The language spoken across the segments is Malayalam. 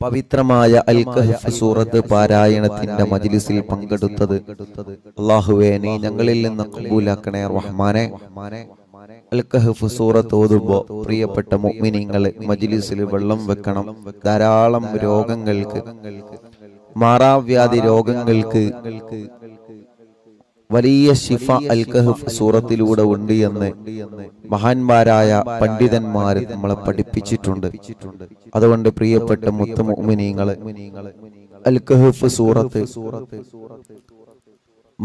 പവിത്രമായ അൽ കഹ്ഫ് സൂറത്ത് പാരായണത്തിന്റെ മജ്ലിസിൽ പങ്കെടുത്തത് അല്ലാഹുവേ നീ ഞങ്ങളിൽ നിന്ന് ഖബൂലാക്കണേ റഹ്മാനെ. അൽ കഹ്ഫ് സൂറത്ത് ഓതുമ്പോൾ പ്രിയപ്പെട്ട മുഅ്മിനീങ്ങളെ മജ്ലിസിൽ വെള്ളം വെക്കണം. ധാരാളം രോഗങ്ങൾക്ക്, മാറാവ്യാധി രോഗങ്ങൾക്ക് വലിയ ശിഫ അൽ കഹ്ഫ് സൂറത്തിലൂടെ ഉണ്ട് എന്ന് മഹാന്മാരായ പണ്ഡിതന്മാർ നമ്മളെ പഠിപ്പിച്ചിട്ടുണ്ട്. അതുകൊണ്ട് പ്രിയപ്പെട്ട മുത്ത് മുഅ്മിനീങ്ങളെ, അൽ കഹ്ഫ് സൂറത്ത്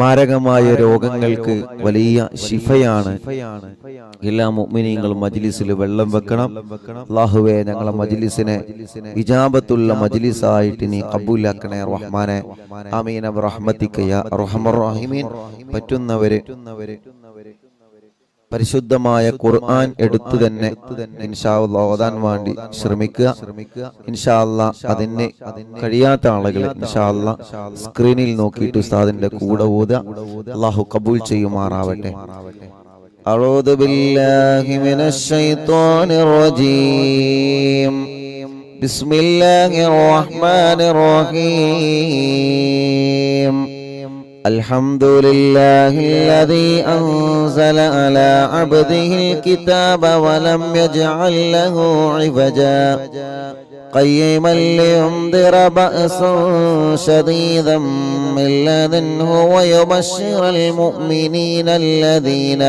മാരകമായ രോഗങ്ങൾക്ക് വലിയ ശിഫയാണ്. എല്ലാ മുഅ്മിനീങ്ങളും മജ്ലിസിൽ വെള്ളം വെക്കണം. അല്ലാഹുവേ ഞങ്ങളെ മജ്ലിസിനെ ഇജാബത്തുള്ള മജ്ലിസായിട്ട് നീ ഖബൂലാക്കണേ റഹ്മാനെ. ആമീൻ ബിറഹ്മതിക യാ അർഹമർ റഹീമീൻ. പറ്റുന്നവരെ പരിശുദ്ധമായ ഖുർആൻ എടുത്തു തന്നെ ഇൻഷാ അല്ലാഹ് ഓതാൻ വേണ്ടി ശ്രമിക്കുക. ഇൻഷാ അല്ലാഹ് അതിന് കഴിയാത്ത ആളുകൾ ഇൻഷാ അല്ലാഹ് സ്ക്രീനിൽ നോക്കിയിട്ട് ഉസ്താദിന്റെ കൂടെ ഓതുക. അല്ലാഹു കബൂൽ ചെയ്യുമാറാവട്ടെ. അഊദു ബില്ലാഹി മിനശ് ശൈത്വാനിർ റജീം. ബിസ്മില്ലാഹിർ റഹ്മാനിർ റഹീം. الحمد لله الذي أنزل على عبده الكتاب ولم يجعل له عوجا قيما لينذر بأسا شديدا من لدنه ويبشر المؤمنين الذين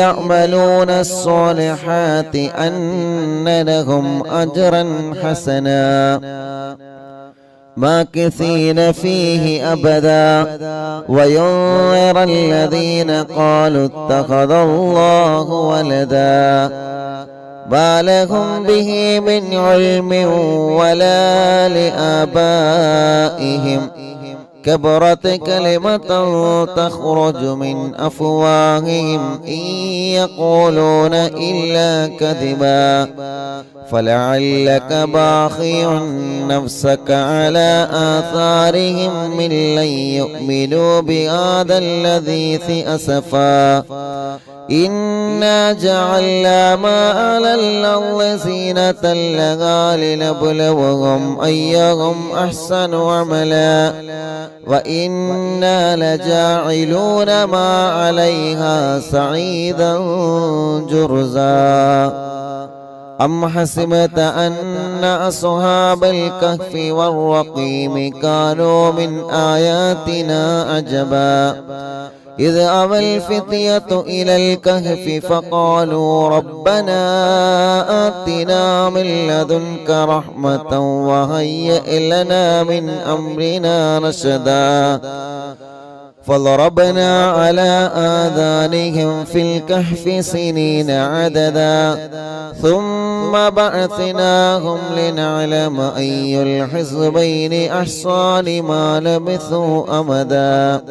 يعملون الصالحات أن لهم أجرا حسنا ماكثين فيه أبدا وينذر الذين قالوا اتخذ الله ولدا ما لهم به من علم ولا لآبائهم كبرت كلمة تخرج من أفواههم إن يقولون إلا كذبا فلعلك باخع نفسك على آثارهم من لن يؤمنوا بهذا الحديث أسفا إنا جعلنا ما على الأرض زينة لها لنبلوهم أيهم أحسن عملا وإنا لجاعلون ما عليها صعيدا جرزا أم حسبت أن أصحاب الكهف والرقيم كانوا من آياتنا عجبا إذ أوى الفتية إلى الكهف فقالوا ربنا آتنا من لدنك رحمة وهيئ لنا من أمرنا رشدا فضربنا على آذانهم في الكهف سنين عددا ثم بعثناهم لنعلم أي الحزبين أحصى لما لبثوا أمدا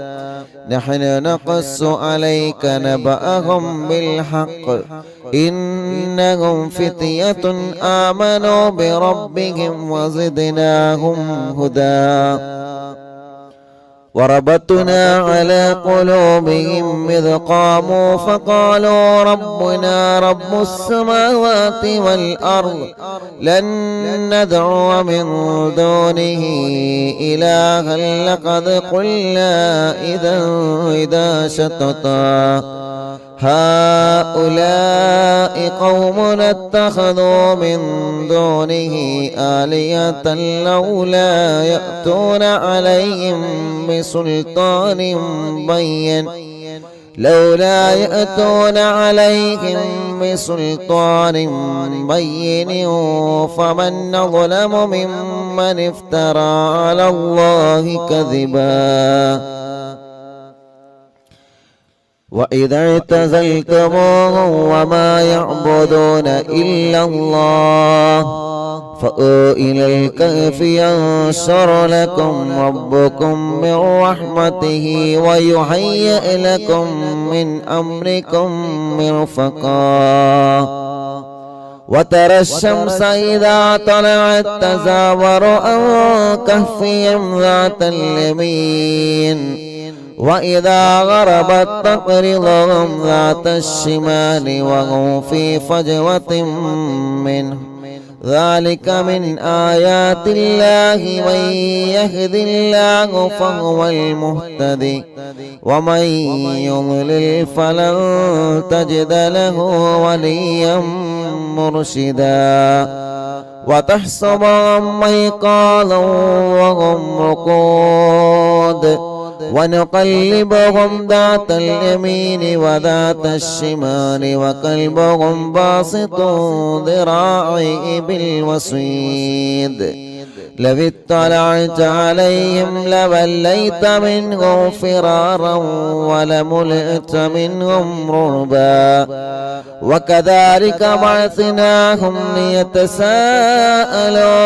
نحن نقص عليك نبأهم بالحق إنهم فتية آمنوا بربهم وزدناهم هدى وربطنا على قلوبهم إذ قاموا فقالوا ربنا رب السماوات والأرض لن ندعو من دونه إلها لقد قلنا إذا شططا هؤلاء قومنا اتخذوا من دونه آلهة لولا يأتون عليهم بسلطان بين فمن أظلم ممن افترى على الله كذبا وإذا اعتزلتموهم وما يعبدون إلا الله فأووا إلى الكهف ينشر لكم ربكم من رحمته ويهيئ لكم من أمركم مرفقا وترى الشمس إذا طلعت تزاور عن كهفهم ذات اليمين وإذا غربت تقرضهم ذات الشمال وهم في فجوة منه ذلك من آيات الله من يهد الله فهو المهتدي ومن يضلل فلن تجد له وليا مرشدا وتحسبهم أيقاظا وهم رقود ونقلبهم ذات اليمين وذات الشمال وكلبهم باسط ذراعيه بالوصيد لو اطلعت عليهم لوليت منهم فرارا ولملئت منهم رعبا وكذلك بعثناهم ليتساءلوا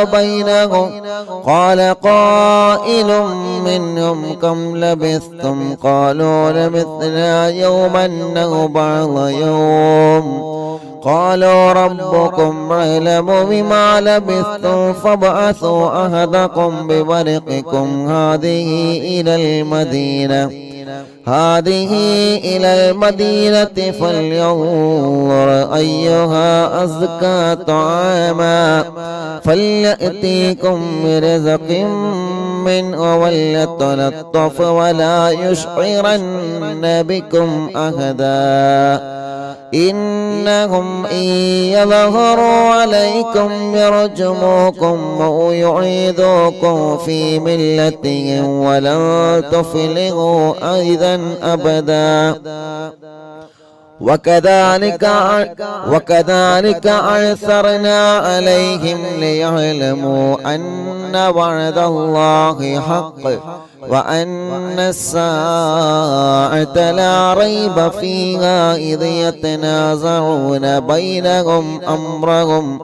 بينهم قال قائل منهم كم لبثتم قالوا لبثنا يوما أو بعض يوم قالوا ربكم أعلم بما لبثتم فابعثوا أحدكم بورقكم هذه إلى المدينة فلينظر أيها أزكى طعاما فليأتيكم برزق منه وليتلطف ولا يشعرن بكم أحدا إنهم إن يظهروا عليكم يرجموكم أو يعيدوكم في ملتهم ولن تفلحوا أيضا أبدا وكذلك أعثرنا عليهم ليعلموا أن وعد الله حق وأن الساعة لا ريب فيها إذ يتنازعون بينهم أمرهم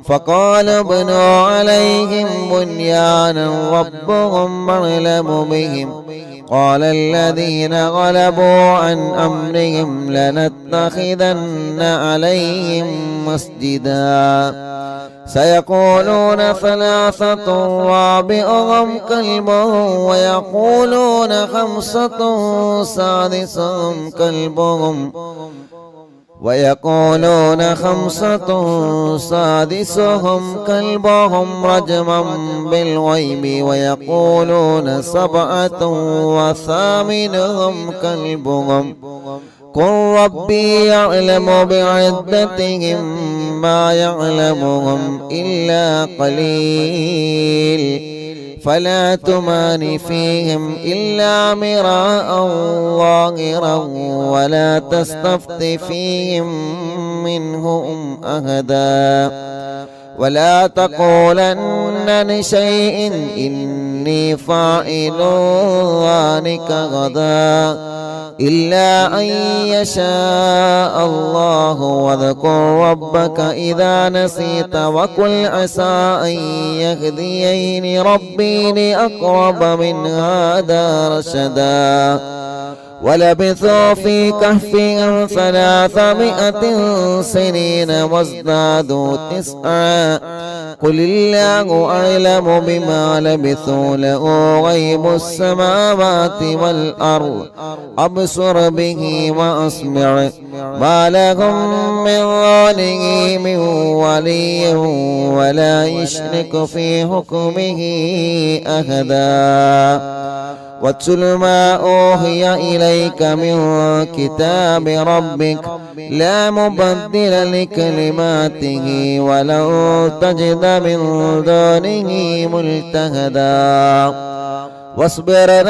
فقال ابنوا عليهم بنيانا ربهم أعلم بهم قال الذين غلبوا عن أمرهم لنتخذن عليهم مسجدا سيقولون ثلاثة رابعهم كلبهم ويقولون خمسة سادسهم كلبهم رجما بالغيب ويقولون سبعة وثامنهم كلبهم قل ربي يعلم بعدتهم ما يعلمهم إلا قليل فلا تمار فيهم إلا مراء ظاهرا ولا تستفت فيهم منهم أحدا ولا تقولن لشيء إني فاعل ذلك غدا إلا أن يشاء الله واذكر ربك إذا نسيت وقل عسى أن يهديني ربي لأقرب من هذا رشدا ولبثوا في كهفهم 300 سنين وازدادوا 9 قل الله أعلم بما لبثوا له غيب السماوات والأرض أبصر به وأسمع ما لهم من دونه من ولي ولا يشرك في حكمه أحدا واتل ما أوحي إليك من كتاب ربك لا مبدل لكلماته ولن تجد من دونه ملتهدا واصبر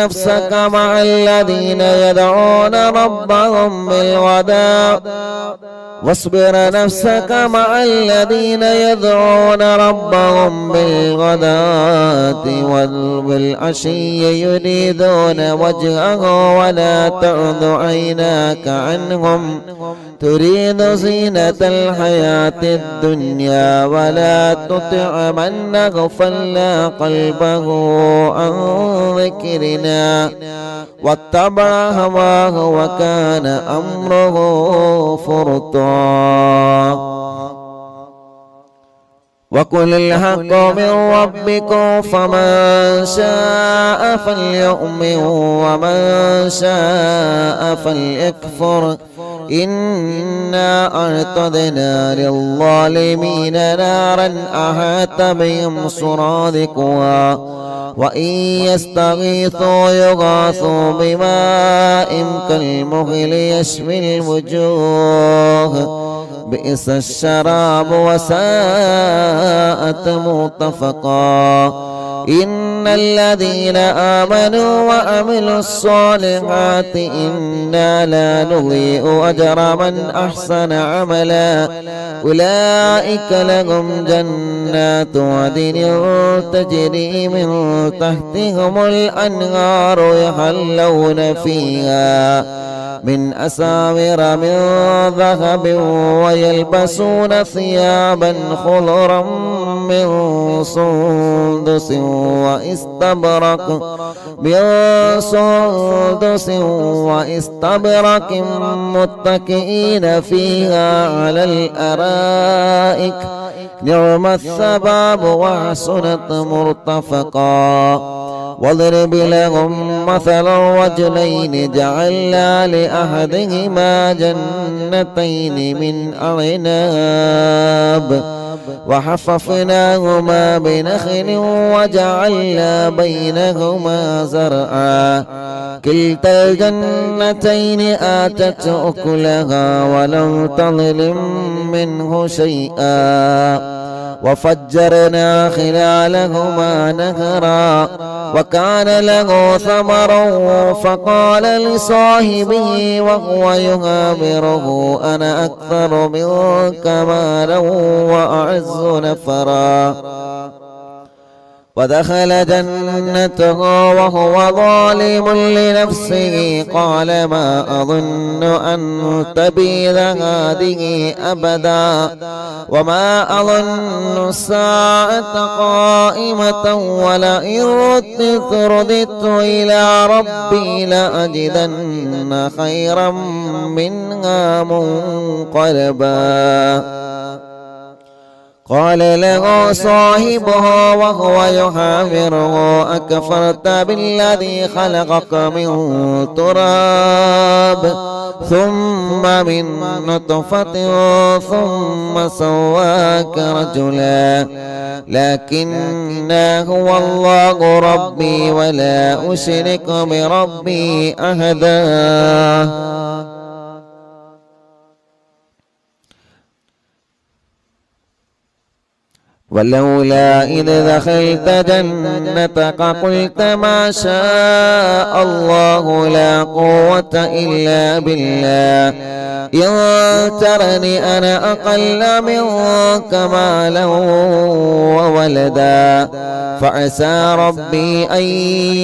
نفسك مع الذين يدعون ربهم بالغداة والعشي يريدون وجهه ولا تعد عيناك عنهم تريد زينة الحياة الدنيا ولا تطع من أغفلنا قلبه عن ذكرنا واتبع هواه وكان أمره فرطا وقل الحق من ربكم فمن شاء فليؤمن ومن شاء فليكفر إنا أعتدنا للظالمين نارا أحاط بهم سرادقها وإن يستغيثوا يغاثوا بماء كالمهل يشوي الوجوه بئس الشراب وساءت مرتفقا إن الذين آمنوا وعملوا الصالحات إنا لا نضيع أجر من أحسن عملا أولئك لهم جنات عدن تجري من تحتهم الأنهار يحلون فيها من أساور من ذهب ويلبسون ثيابا خضرا من سندس واستبرق متكئين فيها على الأرائك نعم الثواب وحسنت مرتفقا واضرب لهم مثل الرجلين جعلنا لأحدهما جنتين من أعناب وحففناهما بنخل وجعلنا بينهما زرعا كلتا الجنتين آتت أكلها ولم تظلم منه شيئا وفجرنا خلالهما نهرا وكان له ثمر فقال لصاحبه وهو يهابره أنا أكثر منك مالا وأعز نفرا ودخل جنته وهو ظالم لنفسه قال ما أظن أن تبيد هذه أبدا وما أظن الساعة قائمة ولئن رددت إلى ربي لأجدن خيرا منها منقلبا قال له صاحبه وهو يحاوره أكفرت بالذي خلقك من تراب ثم من نطفة ثم سواك رجلا لكن هو الله ربي ولا أشرك بربي أحدا ولولا إذ دخلت جنتك قلت ما شاء الله لا قوة إلا بالله إن ترني أنا أقل منك مالا وولدا فعسى ربي أن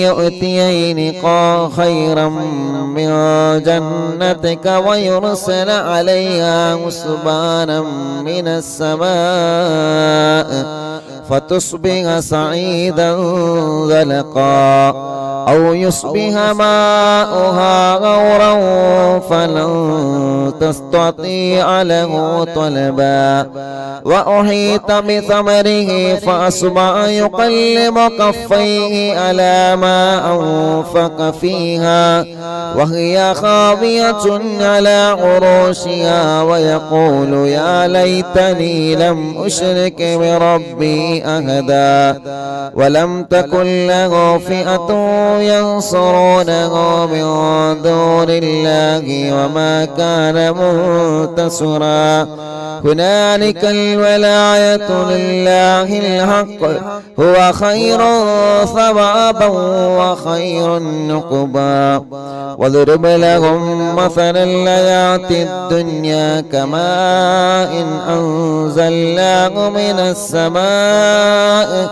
يؤتيني خيرا من جنتك ويرسل عليها حسبانا من السماء فتصبح صعيدا زلقا أو يصبح ماؤها غورا فلن تستطيع له طلبا وأحيط بثمره فأصبح يقلب كفيه على ما أنفق فيها وهي خاوية على عروشها ويقول يا ليتني لم أشرك بربي أحدا ولم تكن له فئة ينصرونه من دون الله وما كان منتصرا هنالك الولاية لله الحق هو خير ثوابا وخير نقبا واضرب لهم مثل الحياة الدنيا كماء أنزلناه من السماء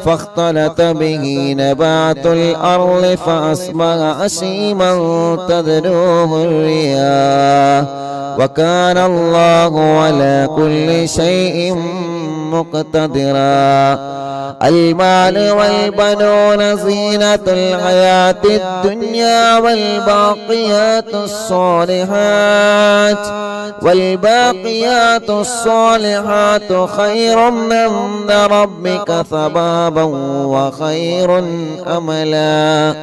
فاختلط به نبات الأرض فأصبح هشيما تذروه الرياح وكان الله على كل شيء مقتدرا. المال والبنون زينة الحياة الدنيا والباقيات الصالحات خير عند ربك ثوابا وخير أملا.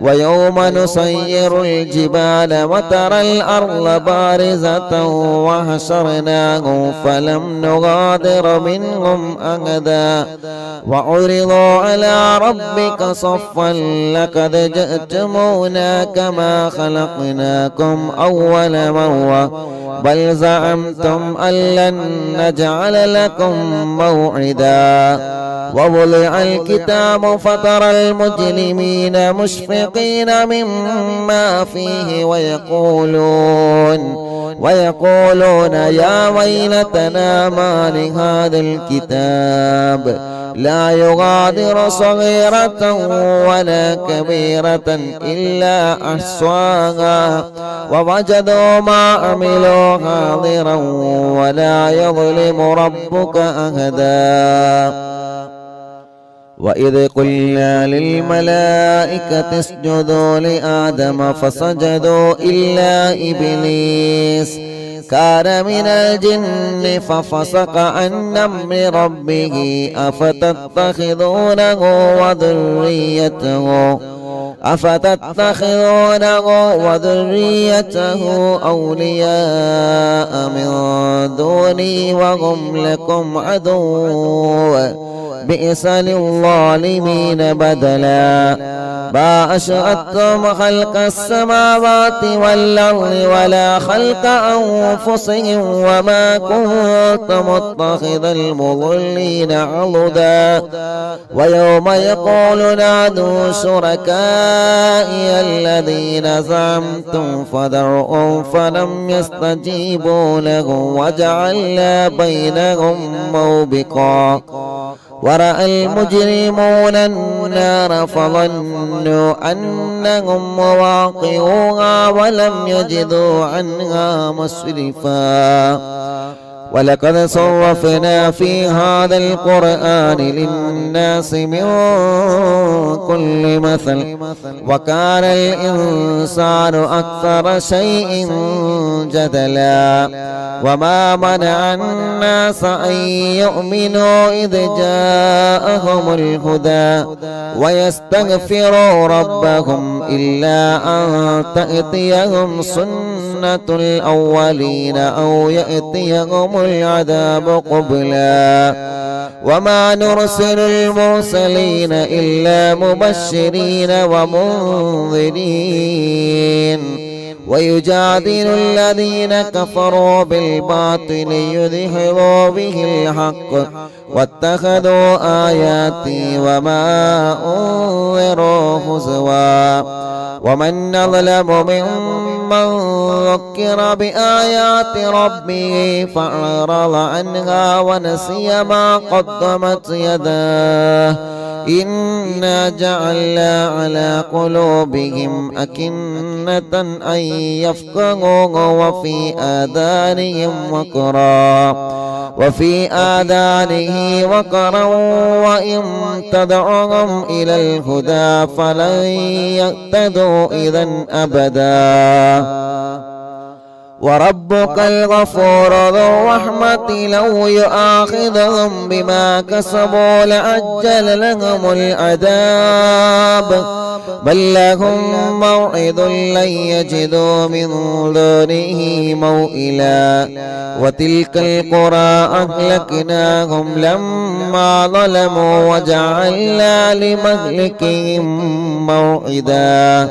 ويوم نسير الجبال وترى الأرض بارزة وحشرناهم فلم نغادر منهم أحدا وعرضوا على ربك صفا لقد جئتمونا كما خلقناكم أول مرة بل زعمتم أن لن نجعل لكم موعدا. ووضع الكتاب فترى المجرمين مشفقين مما فيه ويقولون يا ويلتنا ما لهذا الكتاب لا يغادر صغيرة ولا كبيرة إلا أحصاها ووجدوا ما عملوا حاضرا ولا يظلم ربك أحدا. وإذ قلنا للملائكة اسجدوا لآدم فسجدوا إلا إبليس كان من الجن ففسق عن أمر ربه أفتتخذونه وذريته أولياء من دوني وهم لكم عدو بئس للظالمين بدلا. ما أشهدتم خلق السماوات والأرض ولا خلق أنفسهم وما كنت متخذ المضلين عضدا. ويوم يقول نادوا شركائي الذين زعمتم فدعوهم فلم يستجيبوا لهم وجعلنا بينهم موبقا. ورأى المجرمون النار فظنوا أنهم مواقعوها ولم يجدوا عنها مصرفا. ولقد صرفنا في هذا القرآن للناس من كل مثل وكان الإنسان أكثر شيء جدلا. وما منع الناس أن يؤمنوا إذ جاءهم الهدى ويستغفروا ربهم إلا أن تأتيهم سنة الأولين أو يأتيهم العذاب قبلا. وما نرسل المرسلين إلا مبشرين ومنذرين ويجادل الذين كفروا بالباطل يدحضوا به الحق واتخذوا آياتي وما أنذروا هزوا. ومن أظلم ممن ذكر بآيات ربه فأعرض عنها ونسي ما قدمت يداه إنا جعلنا على قلوبهم أكنة أن يفقهوه وفي آذانه وقرا وإن تدعوهم إلى الهدى فلن يهتدوا إذا أبدا. وربك الغفور ذو الرحمة لو يؤاخذهم بما كسبوا لعجل لهم العذاب بل لهم موعد لن يجدوا من دونه موئلا. وتلك القرى أهلكناهم لما ظلموا وجعلنا لمهلكهم موعدا.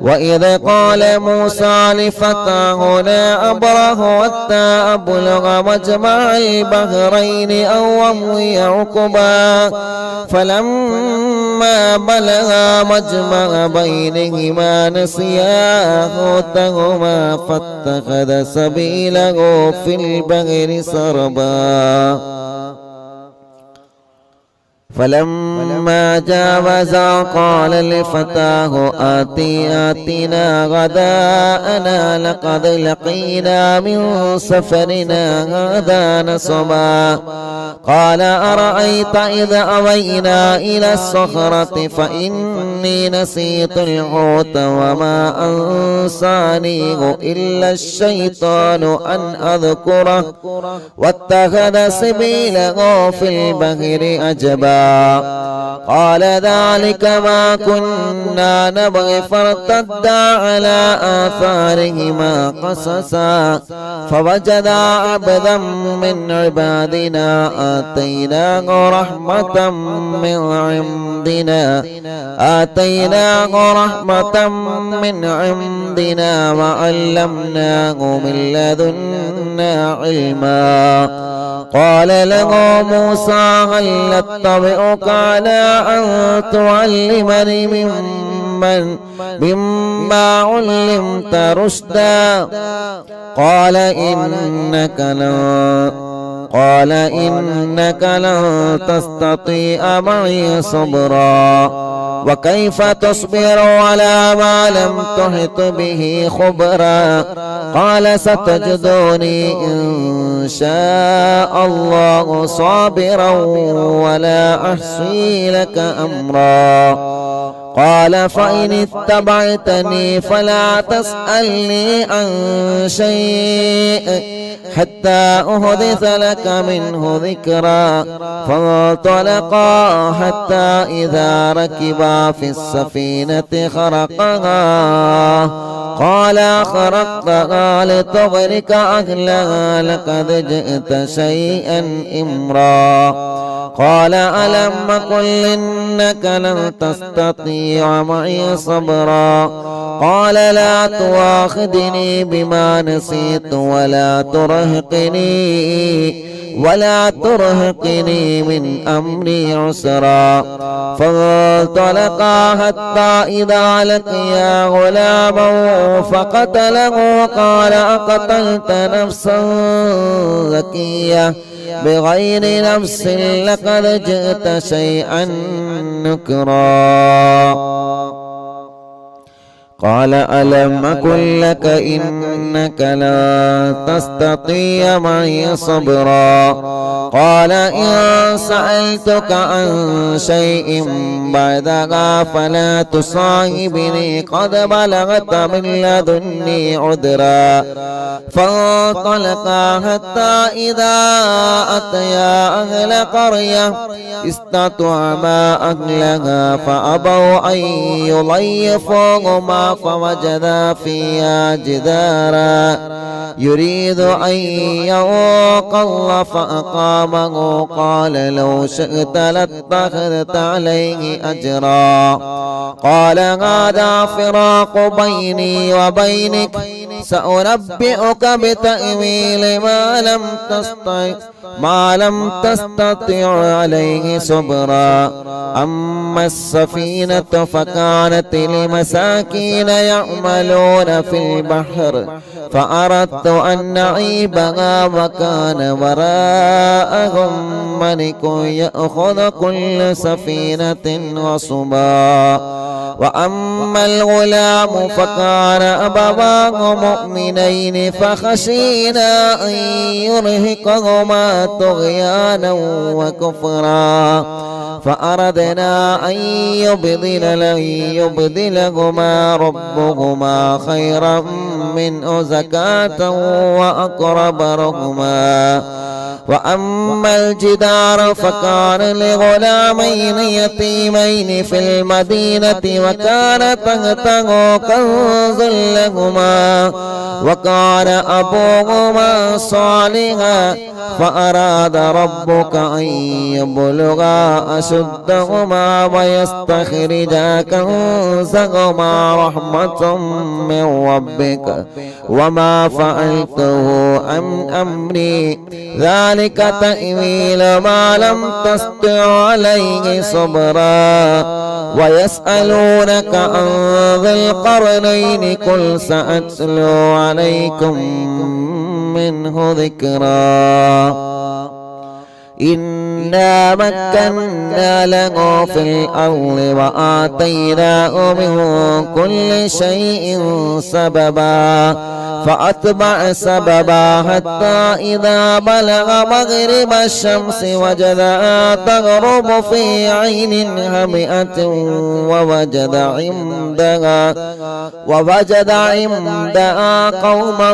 وإذ قال موسى لفتاه لا أبره حتى أبلغ مجمع البحرين أو أمضي حقبا فلما بلغا مجمع بينهما نسيا حوتهما فاتخذ سبيله في البحر سربا. فلما جاوزا قال لفتاه آتنا غداءنا لقد لقينا من سفرنا هذا نصبا قال أرأيت إذا أوينا إلى الصخرة فإني نسيت الحوت وما أنسانيه إلا الشيطان أن أذكره واتخذ سبيله في البحر أجبا قال ذلك ما كنا نبغي فارتدا على آثارهما قصصا فوجدا عبدا من عبادنا آتيناه رحمة من عندنا وعلمناه من لدنا علما قال له موسى هل أتبعك على أن تعلمني مما علمت رشدا قال إنك لن تستطيع معي صبرا وكيف تصبر على ما لم تحط به خبرا قال ستجدني إن شاء الله صابرا ولا أحصي لك أمرا قال فإن اتبعتني فلا تسألني عن شيء حتى أحدث لك منه ذكرا فانطلقا حتى إذا ركبا في السفينة خرقها قال خرقتها لتغرق أهلها لقد جئت شيئا إمرا قال ألم قل إنك لن تستطيع معي صبرا قال لا تؤاخذني بما نسيت ولا ترهقني من أمري عسرا فانطلقا حتى إذا لقيا غلاما فقتله قال أقتلت نفسا زكية بغير نفس لقد جئت شيئا نكرا قال ألم أقل لك إنك لا تستطيع معي صبرا قال إن سألتك عن شيء بعدها فلا تصاحبني قد بلغت من لدني عذرا فانطلقا حتى إذا أتيا أهل قرية استطعما أهلها فأبوا أن يضيفوهما فوجدا فيها جدارا يريد أن ينقض فأقامه قال لو شئت لاتخذت عليه أجرا قال هذا فراق بيني وبينك سأنبئك بتأويل ما لم تستطع عليه صبرا أما السفينة فكانت لمساكين يعملون في البحر فأردت أن نعيبها وكان وراءهم ملك يأخذ كل سفينة غصبا وأما الغلام فكان أبواه مؤمنين فخشينا أن يرهقهما طغيانا وكفرا فأردنا أن يبدلهما ربهما خيرا منه زكاة وأقرب رحما وأما الجدار فكان لغلامين يتيمين في المدينة وكان تحته كنز لهما وكان أبوهما صالحا فأراد ربك أن يبلغا أشدهما ويستخرجا كنزهما رحمة من ربك وما فعلته عن أمري ذلك تأويل ما لم تستطع عليه صبرا ويسألونك عن ذي القرنين قل سأتلو عليكم منه ذكرا إن إنا مكنا له في الأرض وآتيناه من كل شيء سببا فأتبع سببا حتى إذا بلغ مغرب الشمس وجدها تغرب في عين هامئة ووجد عندها قوما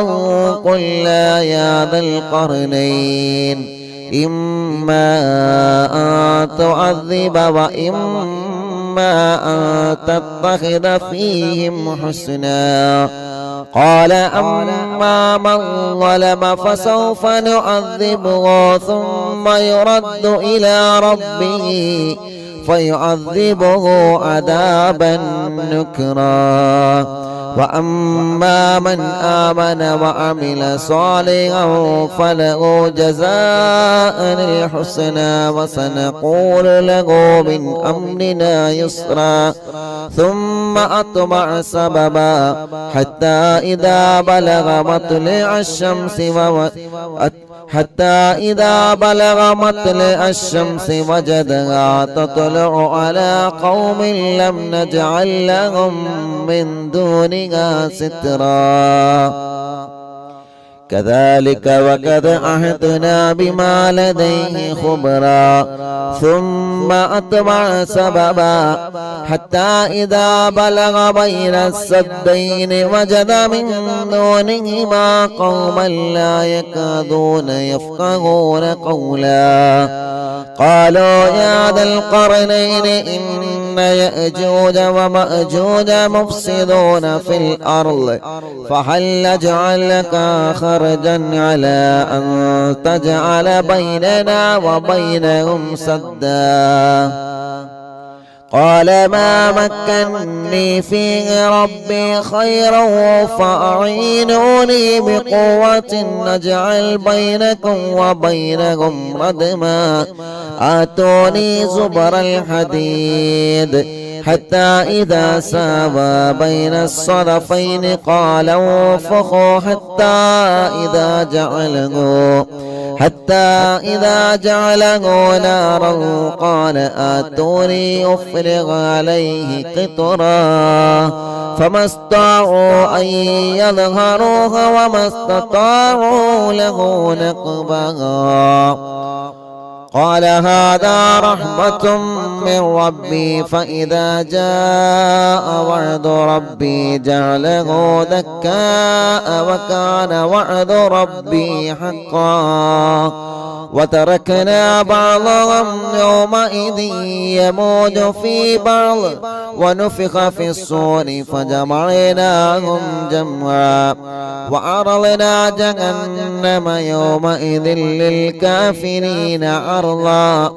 قلنا يا ذا القرنين إما أن تعذب وإما أن تتخذ فيهم حسنا قال أما من ظلم فسوف نعذبه ثم يرد إلى ربه فيعذبه عذابا نكرا وأما من آمن وعمل صالحا فله جزاء الحسنى وسنقول له من أمرنا يسرا ثم أتبع سببا حتى إذا بلغ مطلع الشمس وجدها تطلع على قوم لم نجعل لهم من دونها سترا كذلك وقد عهدنا بما لديه خبرا ثم أتبع سببا حتى إذا بلغ بين السدين وجد من دونهما قوما لا يكادون يفقهون قولا قالوا يا ذا القرنين إن يأجوج ومأجوج مفسدون في الأرض فهل نجعل لك خرجا على أن تجعل بيننا وبينهم سدا قال ما مكنني فيه ربي خيرا فأعينوني بقوة نجعل بينكم وبينهم ردما آتوني زبر الحديد حتى إذا ساوى بين الصدفين قال انفخوا حتى إذا جعله نارا قال آتوني أفرغ عليه قطرا فما استطاعوا أن يظهروها وما استطاعوا له نقبا قال هذا رحمة من ربي فإذا جاء وعد ربي جعله دكاء وكان وعد ربي حقا وتركنا بعضهم يومئذ يموج في بعض ونفخ في الصور فجمعناهم جمعا وعرضنا جهنم يومئذ للكافرين عرضا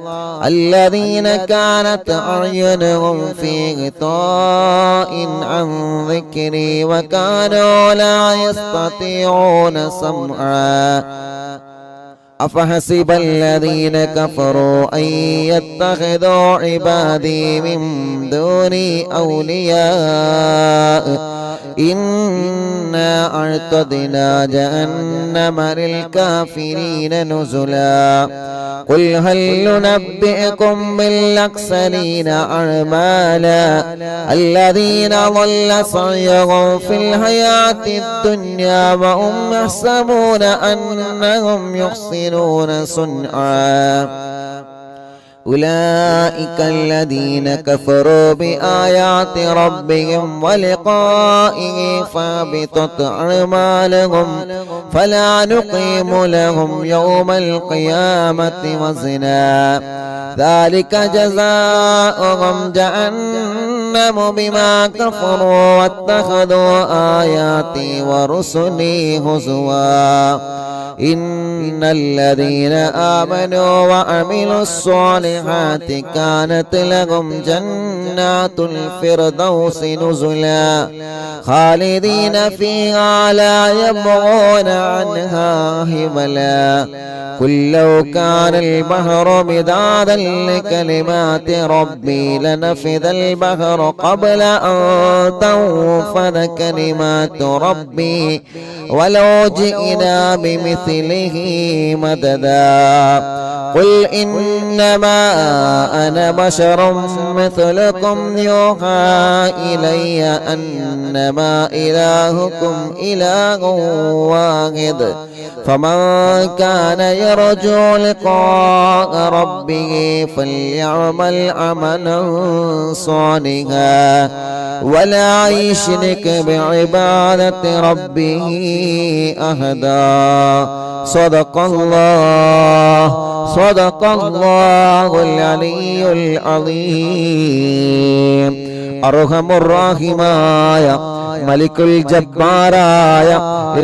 الذين كانت أعينهم في غطاء عن ذكري وكانوا لا يستطيعون سمعا أفحسب الذين كفروا أن يتخذوا عبادي من دوني أولياء إنا أعتدنا جهنم للكافرين نزلا قل هل ننبئكم بالأخسرين أعمالا الذين ضل سعيهم في الحياة الدنيا وهم يحسبون أنهم يحسنون صنعا أولئك الذين كفروا بآيات ربهم ولقائه فابطت أعمالهم فلا نقيم لهم يوم القيامة وزنا ذلك جزاؤهم جهنم بما كفروا واتخذوا آياتي ورسلي هزوا إن الذين آمنوا وعملوا الصالحات كانت لهم جنات الفردوس نزلا خالدين فيها لا يبغون عنها حولا قل لو كان البحر مدادا لكلمات ربي لنفذ البحر قبل أن تنفذ كلمات ربي ولو جئنا بمثله مددا قل إنما أنا بشر مثلكم يوحى إلي أنما إلهكم إله واحد فمن كان يرجو لقاء ربه فليعمل عملا صالحا ولا يشرك بعبادة ربه أحدا صدق الله العلي العظيم أرحم الراحمين മലിക്കുൽ ജബ്ബാറായ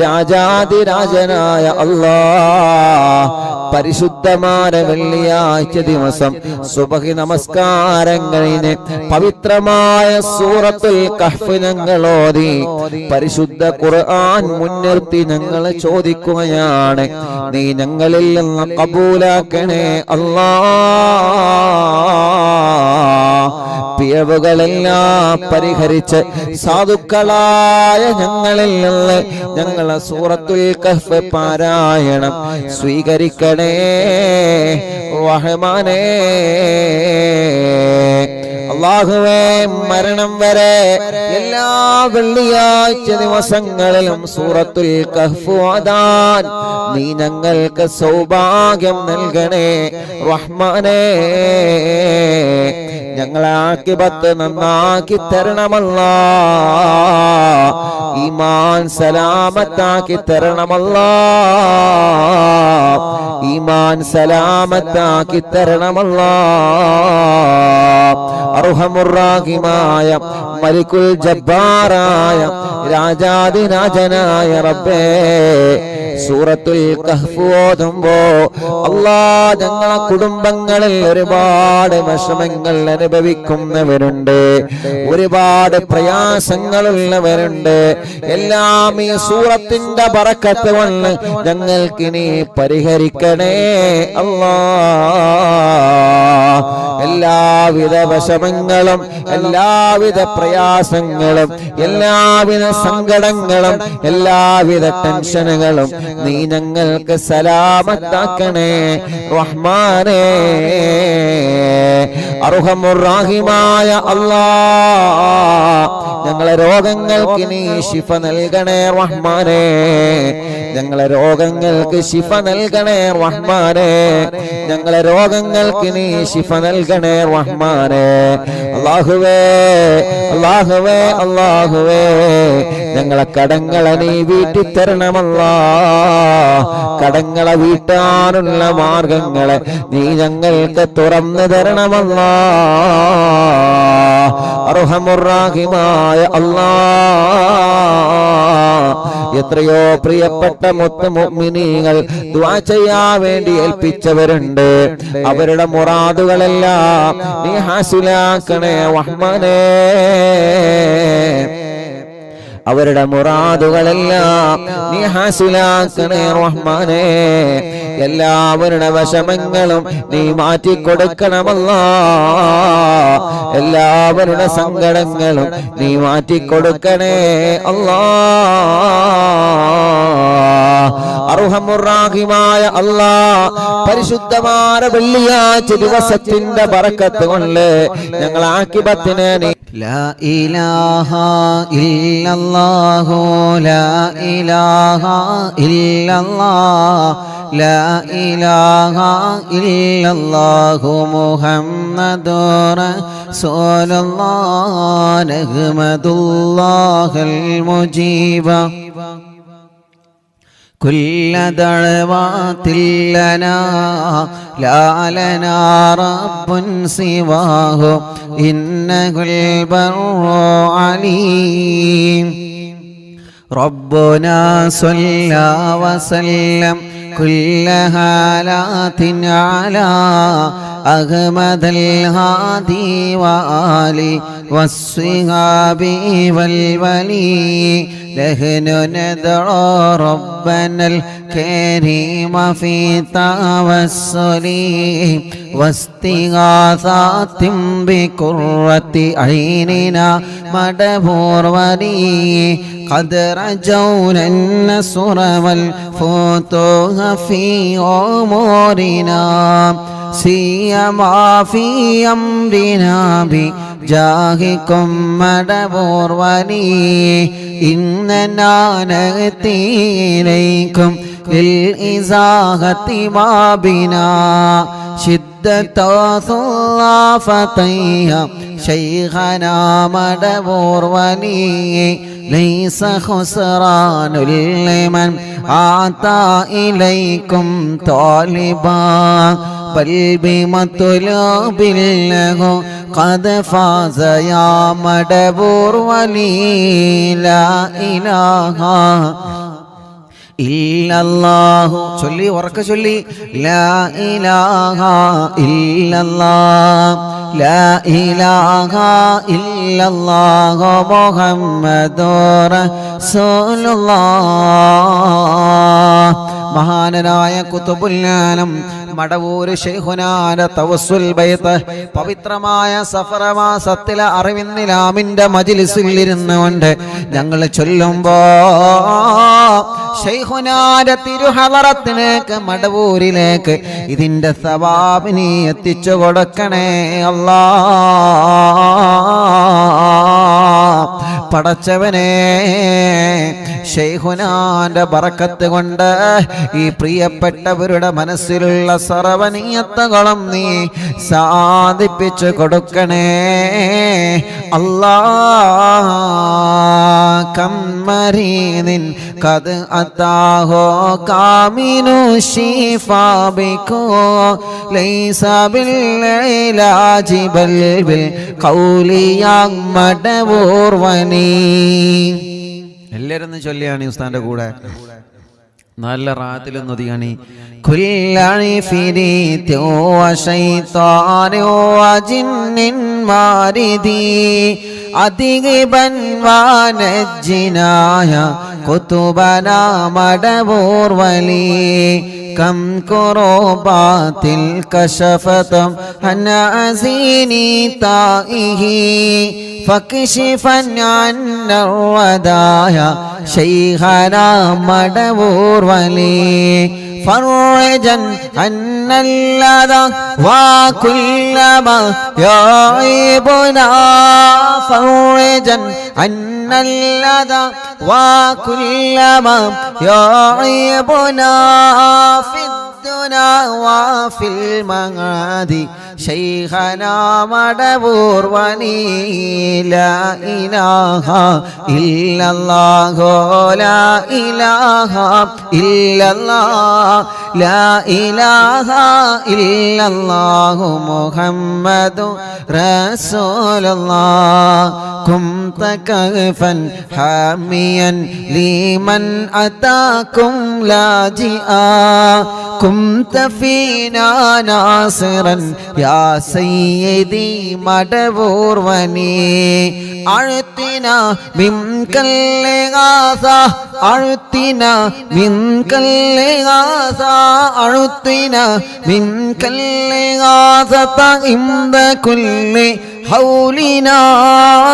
രാജാതിരാജനായ അല്ലാഹ് പരിശുദ്ധമായ വെള്ളിയാഴ്ച ദിവസം സുബഹി നമസ്കാരങ്ങളിന് പവിത്രമായ സൂറത്തുൽ കഹ്ഫ് ഞങ്ങൾ ഓതി പരിശുദ്ധ ഖുർആൻ മുൻനിർത്തി ഞങ്ങൾ ചോദിക്കുകയാണ് നീ ഞങ്ങളിൽ നിന്ന് കബൂലാക്കണേ അല്ലാഹ് പിഴവുകളെല്ലാം പരിഹരിച്ച് സാധുക്കളായ ഞങ്ങളിൽ നിന്ന് ഞങ്ങളെ സൂറത്തുൽ കഹ്ഫ് പാരായണം സ്വീകരിക്കണേ റഹ്മാനേ. അല്ലാഹുവേ, മരണം വരെ എല്ലാ വെള്ളിയാഴ്ച ദിവസങ്ങളിലും സൂറത്തുൽ കഹ്ഫ് ഓതാൻ നീ ഞങ്ങൾക്ക് സൗഭാഗ്യം നൽകണേ റഹ്മാനേ. ഞങ്ങളെ ആഖിബത്ത് നന്നാക്കി തരണമല്ലാ, ഈമാൻ സലാമത്താക്കി തരണമല്ലാ, ഈമാൻ സലാമത്താക്കി തരണമല്ലാ. അർഹമുർറാഹിമായ മലിക്കുൽ ജബ്ബാറായ രാജാതിരാജനായ റബ്ബേ, സൂറത്തുൽ കഹ്ഫ് ഓതുമ്പോ അല്ലാഹ് ഞങ്ങളെ കുടുംബങ്ങളിൽ ഒരുപാട് വിഷമങ്ങൾ അനുഭവിക്കുന്നവരുണ്ട്, ഒരുപാട് പ്രയാസങ്ങളുള്ളവരുണ്ട്. എല്ലാം ഈ സൂറത്തിന്റെ ബറക്കത്ത് കൊണ്ട് ഞങ്ങൾക്ക് നീ പരിഹരിക്കണേ അല്ലാഹ്. എല്ലാവിധ വിഷമങ്ങളും എല്ലാവിധ പ്രയാസങ്ങളും എല്ലാവിധ സങ്കടങ്ങളും എല്ലാവിധ ടെൻഷനുകളും നീ ഞങ്ങൾക്ക് സലാമത്താക്കണേ റഹ്മാനേ. അർഹമുർറാഹിമായ അല്ലാഹ്, ഞങ്ങളെ രോഗങ്ങൾക്ക് നീ ശിഫ നൽകണേ റഹ്മാനേ. ഞങ്ങളെ രോഗങ്ങൾക്ക് ശിഫ നൽകണേ റഹ്മാനേ. ഞങ്ങളെ രോഗങ്ങൾക്ക് നീ ശിഫ നൽകണേ റഹ്മാനേ. അല്ലാഹുവേ, അല്ലാഹുവേ, അല്ലാഹുവേ, ഞങ്ങളെ കടങ്ങളെ നീ വീട്ടി തരണമല്ലാ. കടങ്ങളെ വീട്ടാനുള്ള മാർഗങ്ങളെ നീ ഞങ്ങൾക്ക് തുറന്നു തരണമല്ലാ. അർഹമുർറാഹിമായ അല്ലാഹ്, എത്രയോ പ്രിയപ്പെട്ട മുഅ്മിനീങ്ങൾ ദുആ ചെയ്യാൻ വേണ്ടി ഏൽപ്പിച്ചവരുണ്ട്. അവരുടെ മുറാദുകളെല്ലാം നീ ഹാസിലാക്കണേ റഹ്മാനേ. അവരുടെ മുറാദുകളെല്ലാം നീ ഹാസിലാക്കണേ റഹ്മാനേ. എല്ലാവരുടെ വിഷമങ്ങളും നീ മാറ്റിക്കൊടുക്കണമല്ലാ. എല്ലാവരുടെ സങ്കടങ്ങളും നീ മാറ്റിക്കൊടുക്കണേ അല്ലാ. അർഹമുർറാഹിമായ അല്ലാഹ്, പരിശുദ്ധമായ വെള്ളിയാഴ്ച ദിവസത്തിന്റെ ബറക്കത്ത് കൊണ്ട് ഞങ്ങൾ ആഖിബത്തിനെ നീ ലാ ഇലാഹ ഇല്ലല്ലാഹു ലാ ഇലാഹ ഇല്ലല്ലാഹ് ലാ ഇലാഹ ഇല്ലല്ലാഹു മുഹമ്മദുർ റസൂലുള്ളാഹ് നഹ്മദുല്ലാഹൽ മുജീബ كل دعوات لنا لا لنا رب سواه إنه البر عليم ربنا صلى وسلم كل حالات على أحمد الهادي وآله والصحاب والولي نحن ندعو ربنا الكريم في توسل واستغاثات بقرة عيننا مدبور ولي قد رجونا النصر والفتوح في أمورنا سيما في أمرنا بجاهكم مدبور ولي إننا نأتي إليكم للإزاحة ما بنا شدة ثلافتيها شيخنا مدبور ولي ليس خسران لمن أعطى إليكم طالبا بل بمطلوب له قد فاز يا مدبور ولي لا إله ഇല്ലല്ലാഹു ചൊല്ലി ഉറക്ക ചൊല്ലി ലാ ഇലാഹ ഇല്ലല്ലാഹ് ലാ ഇലാഹ ഇല്ലല്ലാഹു മുഹമ്മദുർ റസൂലുള്ളാഹ്. മഹാനായ ഖുതുബുൽ ആലം മടവൂര് ശൈഖുനാന്റെ തവസ്സുൽ ബൈത്ത് പവിത്രമായ സഫർ മാസത്തിലെ അറിവിന്നിലാമിന്റെ മജ്ലിസിൽ ഇരുന്നുകൊണ്ട് ഞങ്ങൾ ചൊല്ലുമ്പോ ശൈഖുനാന്റെ തിരുഹളറത്തിലേക്ക് മടവൂരിലേക്ക് ഇതിന്റെ സവാബിനെ എത്തിച്ചു കൊടുക്കണേ അല്ലാ. പടച്ചവനെ ശൈഖുനാന്റെ ബറക്കത്ത് കൊണ്ട് ഈ പ്രിയപ്പെട്ടവരുടെ മനസ്സിലുള്ള സർവനീയത്തുകളും നീ സാധിപ്പിച്ചു കൊടുക്കണേ അല്ലാ. കമ്മരീനിൻ കത് അതാഹോ കാമിനു ശിഫാബികോ ലൈസ ബിൽ ഇലാജി ബൽ ബിൽ ഖൗലിയാ മടവൂർ വനി. എല്ലാവരും ചൊല്ലിയാണ് ഉസ്താന്റെ കൂടെ നല്ല റാഹത്തിലൊന്നും ഒതുങ്ങാണി. കുല്ലി ഫിരീതി വശൈത്താനി വജിന്നിൻ മാരിദി അദിഗിബൻ വനജ്ജിനായ കുതുബനാ മടവൂർ വലി كم كربات كشفت عن أزيني تائه فاكشفا عنا الودايا شيخنا مدبور ولي فرجا عنا اللذى وكل ما يعيبنا فرجا عنا اللذى وكل ما يعيبنا في الدنا وفي المعاد شيخنا مدبور ولي لا إله إلا الله لا إله إلا الله لا إله إلا الله محمد رسول الله كنت كهفا حاميا لمن أتاكم لاجئا كنت فينا ناصرا يا سيدي مدبور وني أعطنا منك الإغاثة أعطنا منك الإغاثة أعطنا منك الإغاثة عند كل حولنا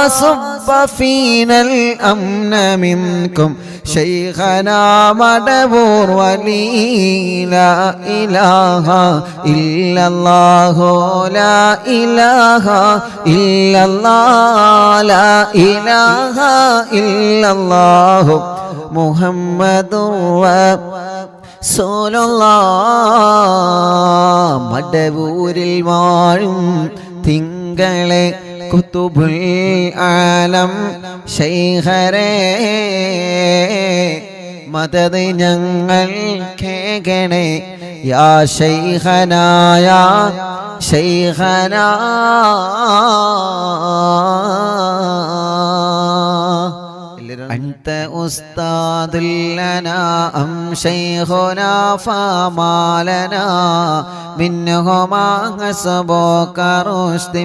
صب فينا الأمن منكم شيخنا مدبور ولي لا إله إلا الله لا إله إلا الله لا إله إلا الله محمد رسول الله. മടവൂരിൽ വാഴും തിങ്കളെ കുതുബുൽ ആലം ശൈഖരേ മദദ് ഞങ്ങൾ കേകണേ യാ ശൈഖനാ യാ ശൈഖനാ. أنت أستاذ لنا أم شيخنا فما لنا منهما حسبك رشد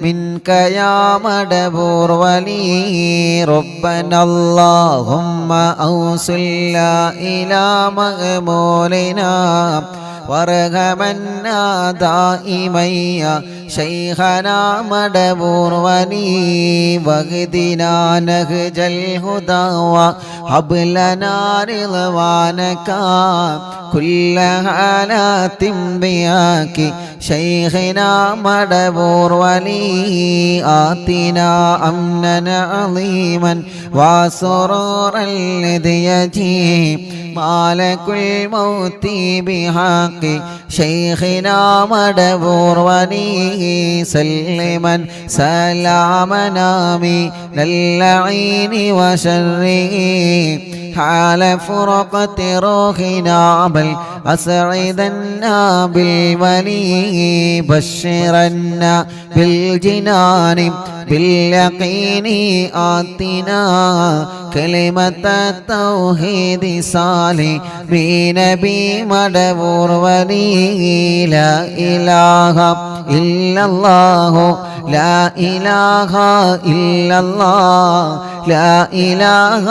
منك يا مدبور ولي ربنا اللهم أوصلنا إلى مقبولنا وارحمنا دائما يا ശൈഖനാ മടവൂർവനി വഗ്ദിനാ നഹ്ജൽ ഹുദാ ഹബ്ലനാ റിളവാനക കുല്ല ഹാലാത്തിൻ ബിയാകി ശൈഖനാ മടവൂർവനി ആതിനാ അംനന അളീമൻ വസുറൂറൽ യജീ മാലകുൽ മൗതി ബിഹഖി ശൈഖനാ മടവൂർവനി സല്ലിമൻ സലാമനാമി ലല്ലഈനി വശർരി حال فرقة روحنا بل أسعدنا بالولي بشرنا بالجنان باليقين آتنا كلمة التوحيد صالح بنبي مدبور ولي لا إله إلا الله لا إله إلا الله لا إله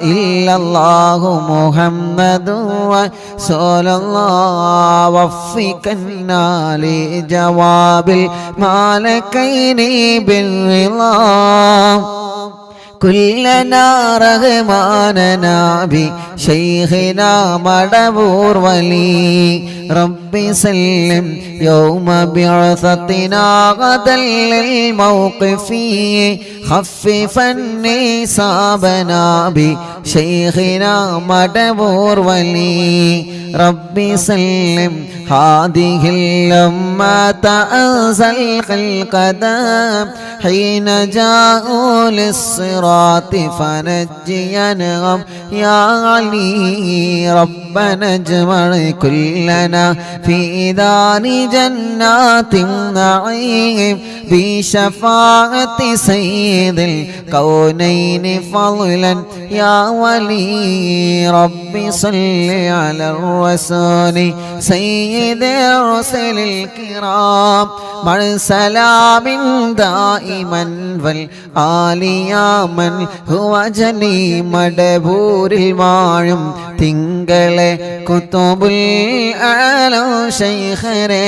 إلا الله محمد رسول الله وفقنا لجواب المالكين بالرضا كلنا رغماننا بشيخنا مدبور ولي ربي سلم يوم بعثتنا غدا للموقف خففني صابنا بشيخنا مدبور ولي ربي سلم هذه الأمة أنزل القدم حين جاءوا للصراط فنجينهم يا علي ربنا اجمع كلنا في دار جنات النعيم بشفاعة سيد الكونين فضلا يا ولي ربي صل على الرسول سيد الرسل الكرام مع سلام دائما والآل يا من هو جني مدبور المعلم തിങ്കളെ കുതുബുൽ ആലം ശൈഖരേ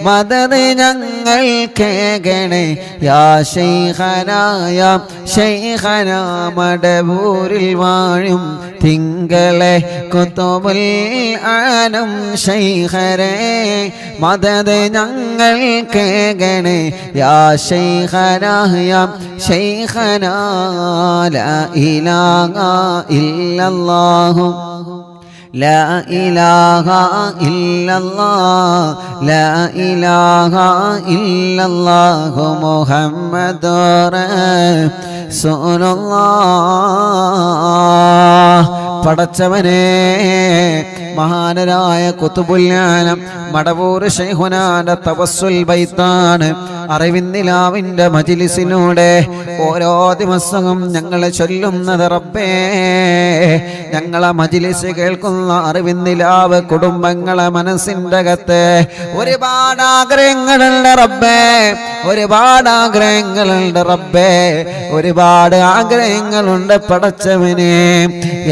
മദദ് ഞങ്ങൾ കേകണേ യാ ശൈഖനാ യാ ശൈഖനാ മടബൂരിൽ വാഴും തിങ്കളെ കുതുബുൽ ആലം ശൈഖരേ മദദ് ഞങ്ങൾ കേകണേ യാ ശൈഖനാ യാ ശൈഖനാ ലാ ഇലാഹ ഇല്ലല്ലാഹു لا إله إلا الله لا إله إلا الله محمد رسول الله പടച്ചവനെ മഹാനരായ ഖുതുബുൽ ആലം മടവൂർ ശൈഖുനാന്റെ തവസ്സുൽ ബൈത്താണ് അറിവിന്ദിലാവിന്റെ മജ്ലിസിലൂടെ ഓരോ ദിവസവും ഞങ്ങൾ ചൊല്ലുന്നത് റബ്ബേ ഞങ്ങളെ മജ്ലിസ് കേൾക്കുന്ന അറിവിന്ദിലാവ് കുടുംബങ്ങളെ മനസ്സിൻ്റെ അകത്ത് ഒരുപാട് ആഗ്രഹങ്ങളുണ്ട് റബ്ബേ ഒരുപാട് ആഗ്രഹങ്ങളുണ്ട് റബ്ബേ ഒരുപാട് ആഗ്രഹങ്ങളുണ്ട് പടച്ചവനെ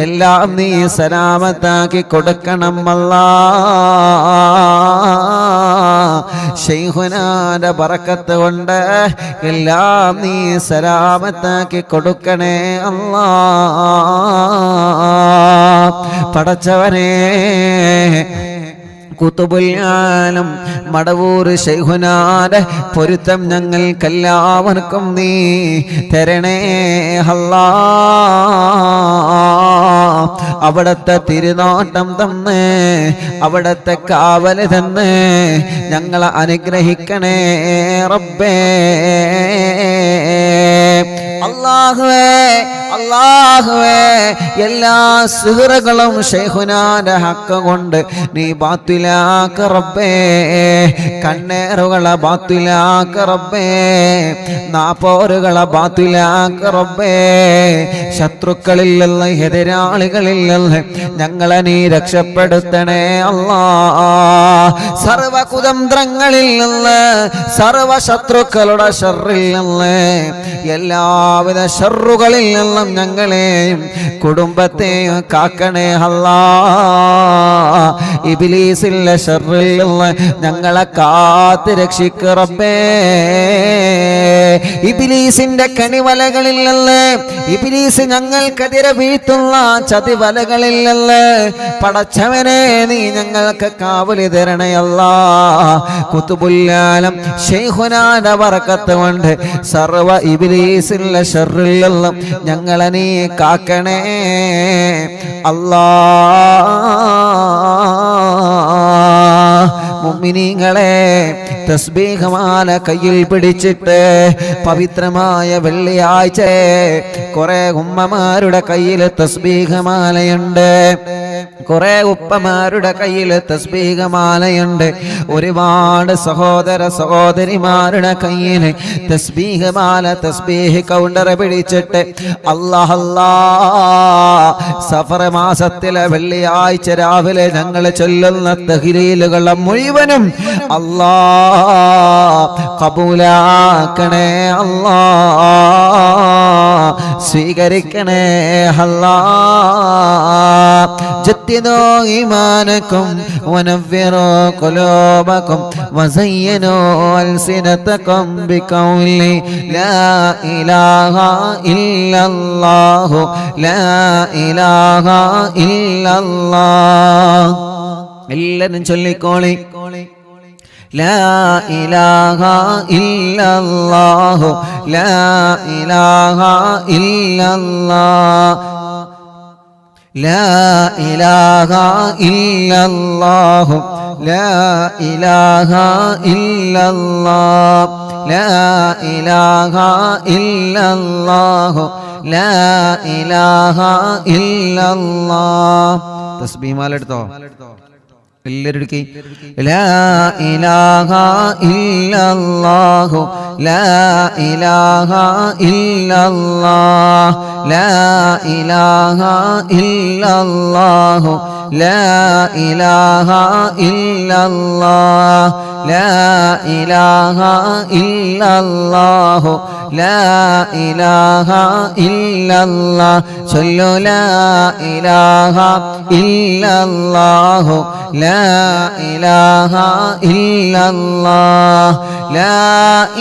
എല്ലാം നീ സലാമത്താക്കി കൊടുക്കണം അല്ലാ ശൈഖുനാന്റെ ബറക്കത്ത് കൊണ്ട് എല്ലാം നീ സലാമത്താക്കി കൊടുക്കണേ അല്ലാ പടച്ചവനെ ഖുതുബുൽ ആലം മടവൂർ ശൈഖുനാന്റെ പൊരുത്തം ഞങ്ങൾക്കെല്ലാവർക്കും നീ തരണേ അല്ലാ അവിടത്തെ തിരുനോട്ടം തന്ന് അവിടത്തെ കാവല് തന്ന് ഞങ്ങളെ അനുഗ്രഹിക്കണേ റബ്ബേ അല്ലാഹുവേ അല്ലാഹുവേ എല്ലാ സിഹ്റുകളും ശൈഖുനാന്റെ ഹക്ക് കൊണ്ട് നീ ബാത്തിലാക്ക റബ്ബേ കണ്ണേറുകളെ ബാത്തിലാക്ക റബ്ബേ നാപ്പോറുകളെ ബാത്തിലാക്ക റബ്ബേ ശത്രുക്കളിൽ നിന്ന് എതിരാളികളിൽ നിന്ന് ഞങ്ങളെ നീ രക്ഷപ്പെടുത്തണേ അല്ലാ സർവ കുതന്ത്രങ്ങളിൽ നിന്ന് സർവ ശത്രുക്കളുടെ ശർറിൽ നിന്ന് എല്ലാവിധ ശർറുകളിൽ നിന്നും ഞങ്ങളെയും കുടുംബത്തെയും കാക്കണേ അല്ലാ. ഇബ്ലീസിന്റെ ശർറിൽ നിന്ന് ഞങ്ങളെ കാത്ത് രക്ഷിക്ക് റബ്ബേ. ഇബ്ലീസിന്റെ കണിവലകളിൽ നിന്ന്, ഇബ്ലീസ് ഞങ്ങൾക്കെതിരെ വീഴ്ത്തുന്ന ചതിവലകളിൽ നിന്ന് പടച്ചവനെ നീ ഞങ്ങൾക്ക് കാവലി തരണേ അല്ലാ. കുതുബുൽ-ആലം ശൈഖുനാന്റെ ബറക്കത്ത് കൊണ്ട് സർവ ഇബ്ലീസിന്റെ ശർറിൽ നിന്ന് ഞങ്ങളെ നീ കാക്കണേ അല്ലാ. മുഅ്മിനീങ്ങളെ, തസ്ബീഹമാല കയ്യിൽ പിടിച്ചിട്ട് പവിത്രമായ വെള്ളിയാഴ്ച കുറെ ഉമ്മമാരുടെ കയ്യിൽ തസ്ബീഹമാലയുണ്ട്, കുറെ ഉപ്പമാരുടെ കയ്യിൽ തസ്ബീഹമാലയുണ്ട്, ഒരുപാട് സഹോദര സഹോദരിമാരുടെ കയ്യിൽ തസ്ബീഹമാല തസ്ബീഹ് കൗണ്ടർ പിടിച്ചിട്ട് അല്ലാഹ് അല്ലാഹ് സഫർ മാസത്തിലെ വെള്ളിയാഴ്ച രാവിലെ ഞങ്ങൾ ചൊല്ലുന്ന തഹ്ലീലുകളെ മുഴുവനും അല്ലാഹ് കബൂലാക്കണേ അല്ലാഹ്, സ്വീകരിക്കണേ അല്ലാഹ്. ജദ്ദിദൂ ഈമാനകും വനവ്വിറൂ ഖുലൂബകും വസയ്യിനൂ അൽസിനതകും ബിഖൗലി ലാ ഇലാഹ ഇല്ലല്ലാഹു ലാ ഇലാഹ ഇല്ലല്ലാഹ്. എല്ലാവരും ചൊല്ലിക്കോളി, ലാ ഇലാഹ ഇല്ലല്ലാഹു ലാ ഇലാഹ ഇല്ലല്ലാഹ് ലാ ഇലാഹ ഇല്ലല്ലാഹു ലാ ഇലാഹ ഇല്ലല്ലാഹ് ലാ ഇലാഹ ഇല്ലല്ലാഹു ലാ ഇലാഹ ഇല്ലല്ലാഹ്. തസ്ബീഹ് എടുത്തോ എല്ലാവരും എടുക്കി. ലാ ഇലാഹ ഇല്ലല്ലാഹു ലാ ഇലാഹ ഇല്ലല്ലാഹ് ലാ ഇലാഹ ഇല്ലല്ലാഹു ലാ ഇലാഹ ഇല്ലല്ലാഹ് ലാ ഇലാഹ ഇല്ലല്ലാഹു ലാ ഇലാഹ ഇല്ലല്ലാഹ്. ചൊല്ലു ലാ ഇലാഹ ഇല്ലല്ലാഹു ലാ ഇലാഹ ഇല്ലല്ലാഹ് ലാ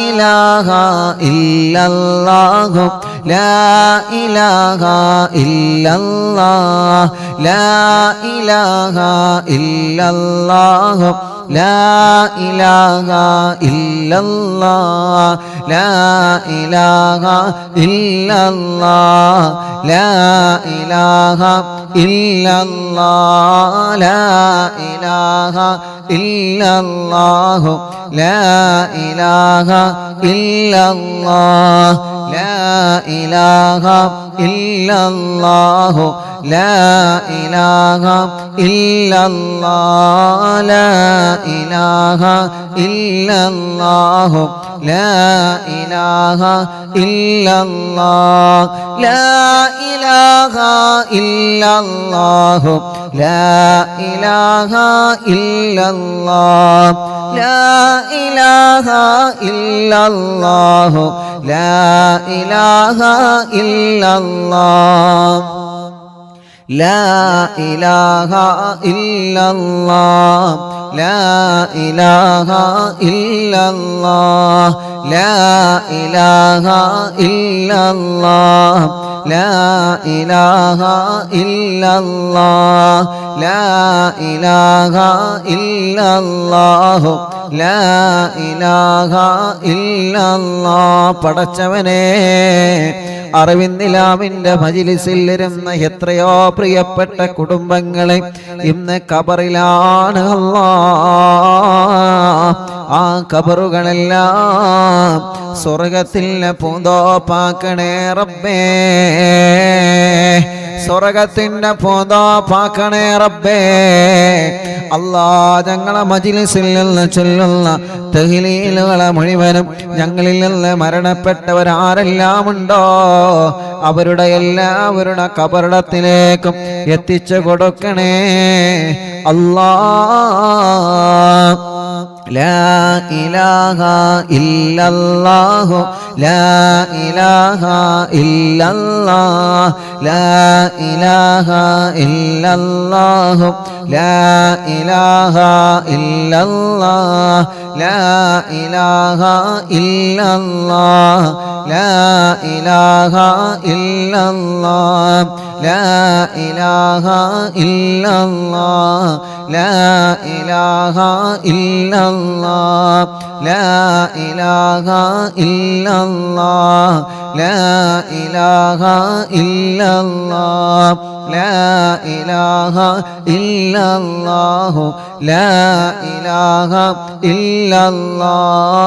ഇലാഹ ഇല്ലല്ലാഹു ലാ ഇലാഹ ഇല്ലല്ലാഹ് ലാ ഇലാഹ ഇല്ലല്ലാഹു ലാ ഇലാഹ ഇല്ലല്ലാഹ് ലാ ഇലാഹ ഇല്ലല്ലാഹ് ലാ ഇലാഹ ഇല്ലല്ലാഹ് ലാ ഇലാഹ ഇല്ലല്ലാഹു ലാ ഇലാഹ ഇല്ലല്ലാഹ് ലാ ഇലാഹ ഇല്ലല്ലാഹു ലാ ഇലാഹ ഇല്ലല്ലാഹ് ലാ ഇലാഹ ഇല്ലല്ലാഹു ലാ ഇലാഹ ഇല്ലല്ലാഹ് ലാ ഇലാഹ ഇല്ലല്ലാഹു ലാ ഇലാഹ ഇല്ലല്ലാഹ് ലാ ഇലാഹ ഇല്ലല്ലാഹു ലാ ഇലാഹ ഇല്ലല്ലാഹ് ലാ ഇലാഹ ഇല്ലല്ലാഹ് ലാ ഇലാഹ ഇല്ലല്ലാഹ് ലാ ഇലാഹ ഇല്ലല്ലാഹ് ലാ ഇലാഹ ഇല്ലല്ലാഹ് ലാ ഇലാഹ ഇല്ലല്ലാഹു ലാ ഇലാഹ ഇല്ലല്ലാഹ്. പടച്ചവനെ, അറിവിന്ദിലാവിന്റെ മജ്‌ലിസിലിരുന്ന എത്രയോ പ്രിയപ്പെട്ട കുടുംബങ്ങളെ ഇന്ന് ഖബറിലാണ് അല്ലാഹ്. ആ ഖബറുകളെല്ലാം സ്വർഗത്തിലെ പൂന്തോപ്പാക്കണേ റബ്ബേ, സ്വർഗത്തിന്റെ പൂന്തോപ്പാക്കണേ റബ്ബേ. അല്ലാ, ഞങ്ങളെ മജ്‌ലിസിൽ നിന്ന് ചൊല്ലുന്ന തഹ്ലീലുകളെ മുഴുവനും ഞങ്ങളിൽ നിന്ന് മരണപ്പെട്ടവരാരെല്ലാം ഉണ്ടോ അവരുടെ എല്ലാവരുടെ കബറിടത്തിലേക്കും എത്തിച്ചു കൊടുക്കണേ അല്ലാഹ്. ലാ ഇലാഹ ഇല്ലല്ലാഹു ലാ ഇലാഹ ഇല്ലല്ലാഹ് ലാ ഇലാഹ ഇല്ലല്ലാഹു ലാ ഇലാഹ ഇല്ലല്ലാഹ് ലാ ഇലാഹ ഇല്ലല്ലാഹ് ലാ ഇലാഹ ഇല്ലല്ലാഹ് ലാ ഇലാഹ ഇല്ലല്ലാഹ് ലാ ഇലാഹ ഇല്ലല്ലാഹ് ലാ ഇലാഹ ഇല്ലല്ലാഹ് ലാ ഇലാഹ ഇല്ലല്ലാഹ് ലാ ഇലാഹ ഇല്ലല്ലാഹു ലാ ഇലാഹ ഇല്ലല്ലാഹ്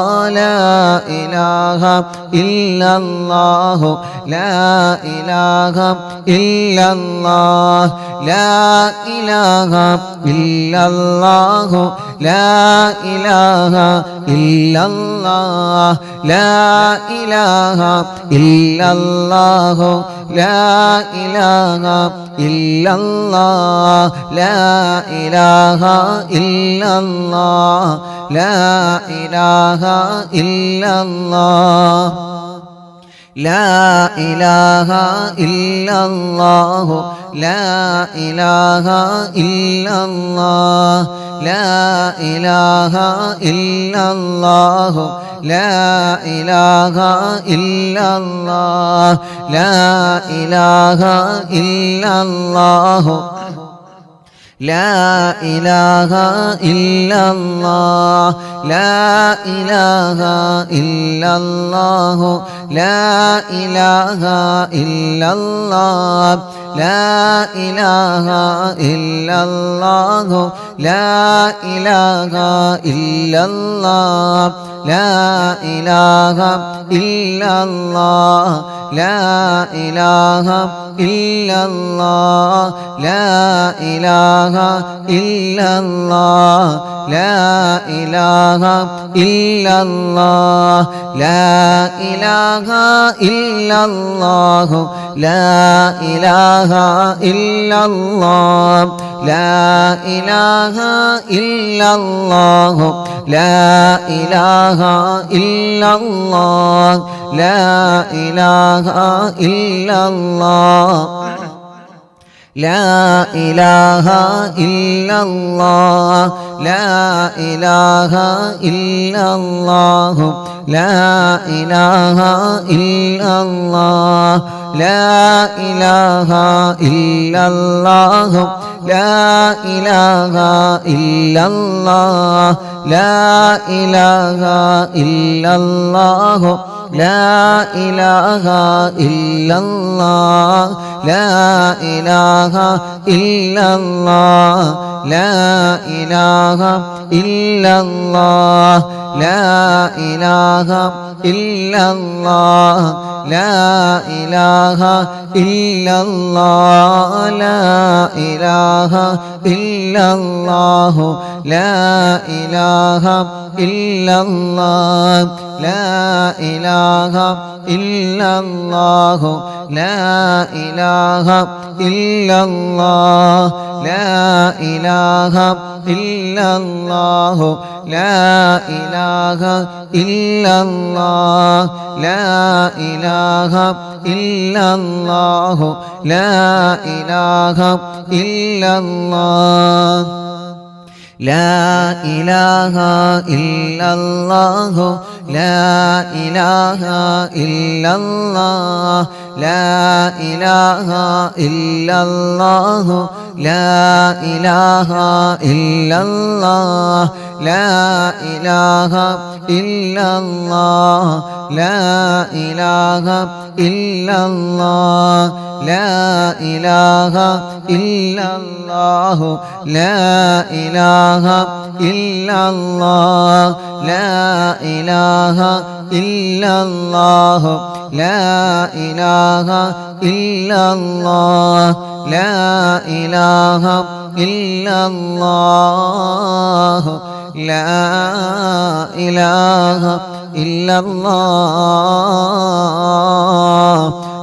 ലാ ഇലാഹ ഇല്ലല്ലാഹു ലാ ഇലാഹ ഇല്ലല്ലാഹ് ലാ ഇലാഹ ഇല്ലല്ലാഹു ലാ ഇലാഹ ഇല്ലല്ലാഹ് ലാ ഇലാഹ ഇല്ലല്ലാഹു ലാ ഇലാഹ ഇല്ലല്ലാഹ് ലാ ഇലാഹ ഇല്ലല്ലാഹ് ലാ ഇലാഹ ഇല്ലല്ലാഹ് ലാ ഇലാഹ ഇല്ലല്ലാഹു ലാ ഇലാഹ ഇല്ലല്ലാഹ് ലാ ഇലാഹ ഇല്ലല്ലാഹു ലാ ഇലാഹ ഇല്ലല്ലാഹ് ലാ ഇലാഹ ഇല്ലല്ലാഹു ലാ ഇലാഹ ഇല്ലല്ലാഹ് ലാ ഇലാഹ ഇല്ലല്ലാഹു ലാ ഇലാഹ ഇല്ലല്ലാഹ് ലാ ഇലാഹ ഇല്ലല്ലാഹു ലാ ഇലാഹ ഇല്ലല്ലാഹ് ലാ ഇലാഹ ഇല്ലല്ലാഹ് ലാ ഇലാഹ ഇല്ലല്ലാഹ് ലാ ഇലാഹ ഇല്ലല്ലാഹ് ലാ ഇലാഹ ഇല്ലല്ലാഹ് ലാ ഇലാഹ ഇല്ലല്ലാഹു ലാ ഇലാഹ ഇല്ലല്ലാഹ് ലാ ഇലാഹ ഇല്ലല്ലാഹു ലാ ഇലാഹ ഇല്ലല്ലാഹ് ലാ ഇലാഹ ഇല്ലല്ലാഹ് ലാ ഇലാഹ ഇല്ലല്ലാഹ് ലാ ഇലാഹ ഇല്ലല്ലാഹു ലാ ഇലാഹ ഇല്ലല്ലാഹ് ലാ ഇലാഹ ഇല്ലല്ലാഹു ലാ ഇലാഹ ഇല്ലല്ലാഹ് ലാ ഇലാഹ ഇല്ലല്ലാഹു ലാ ഇലാഹ ഇല്ലല്ലാഹ് ലാ ഇലാഹ ഇല്ലല്ലാഹ് ലാ ഇലാഹ ഇല്ലല്ലാഹ് ലാ ഇലാഹ ഇല്ലല്ലാഹ് ലാ ഇലാഹ ഇല്ലല്ലാഹ് ലാ ഇലാഹ ഇല്ലല്ലാഹു ലാ ഇലാഹ ഇല്ലല്ലാഹ് ലാ ഇലാഹ ഇല്ലല്ലാഹു ലാ ഇലാഹ ഇല്ലല്ലാഹ് ലാ ഇലാഹ ഇല്ലല്ലാഹു ലാ ഇലാഹ ഇല്ലല്ലാഹ് ലാ ഇലാഹ ഇല്ലല്ലാഹു ലാ ഇലാഹ ഇല്ലല്ലാഹ് ലാ ഇലാഹ ഇല്ലല്ലാഹു ലാ ഇലാഹ ഇല്ലല്ലാഹ് ലാ ഇലാഹ ഇല്ലല്ലാഹു ലാ ഇലാഹ ഇല്ലല്ലാഹ് ലാ ഇലാഹ ഇല്ലല്ലാഹ് ലാ ഇലാഹ ഇല്ലല്ലാഹ് ലാ ഇലാഹ ഇല്ലല്ലാഹു ലാ ഇലാഹ ഇല്ലല്ലാഹ് ലാ ഇലാഹ ഇല്ലല്ലാഹു ലാ ഇലാഹ ഇല്ലല്ലാഹ് ലാ ഇലാഹ ഇല്ലല്ലാഹു ലാ ഇലാഹ ഇല്ലല്ലാഹ്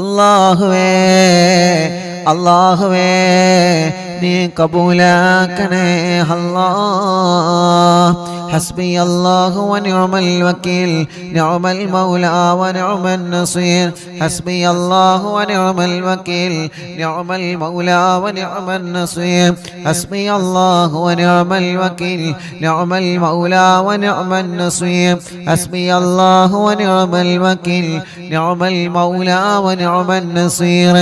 അല്ലാഹുവേ അല്ലാഹുവേ നീ കബൂലാക്കണേ അല്ലാഹ്. ഹസ്ബി അല്ലാഹു വനിഅമൽ വകീൽ നിഅമൽ മൗലാ വനിഅമൻ നസീർ. ഹസ്ബി അല്ലാഹു വനിഅമൽ വകീൽ നിഅമൽ മൗലാ വനിഅമൻ നസീർ. ഹസ്ബി അല്ലാഹു വനിഅമൽ വകീൽ നിഅമൽ മൗലാ വനിഅമൻ നസീർ. ഹസ്ബി അല്ലാഹു വനിഅമൽ വകീൽ നിഅമൽ മൗലാ വനിഅമൻ നസീർ.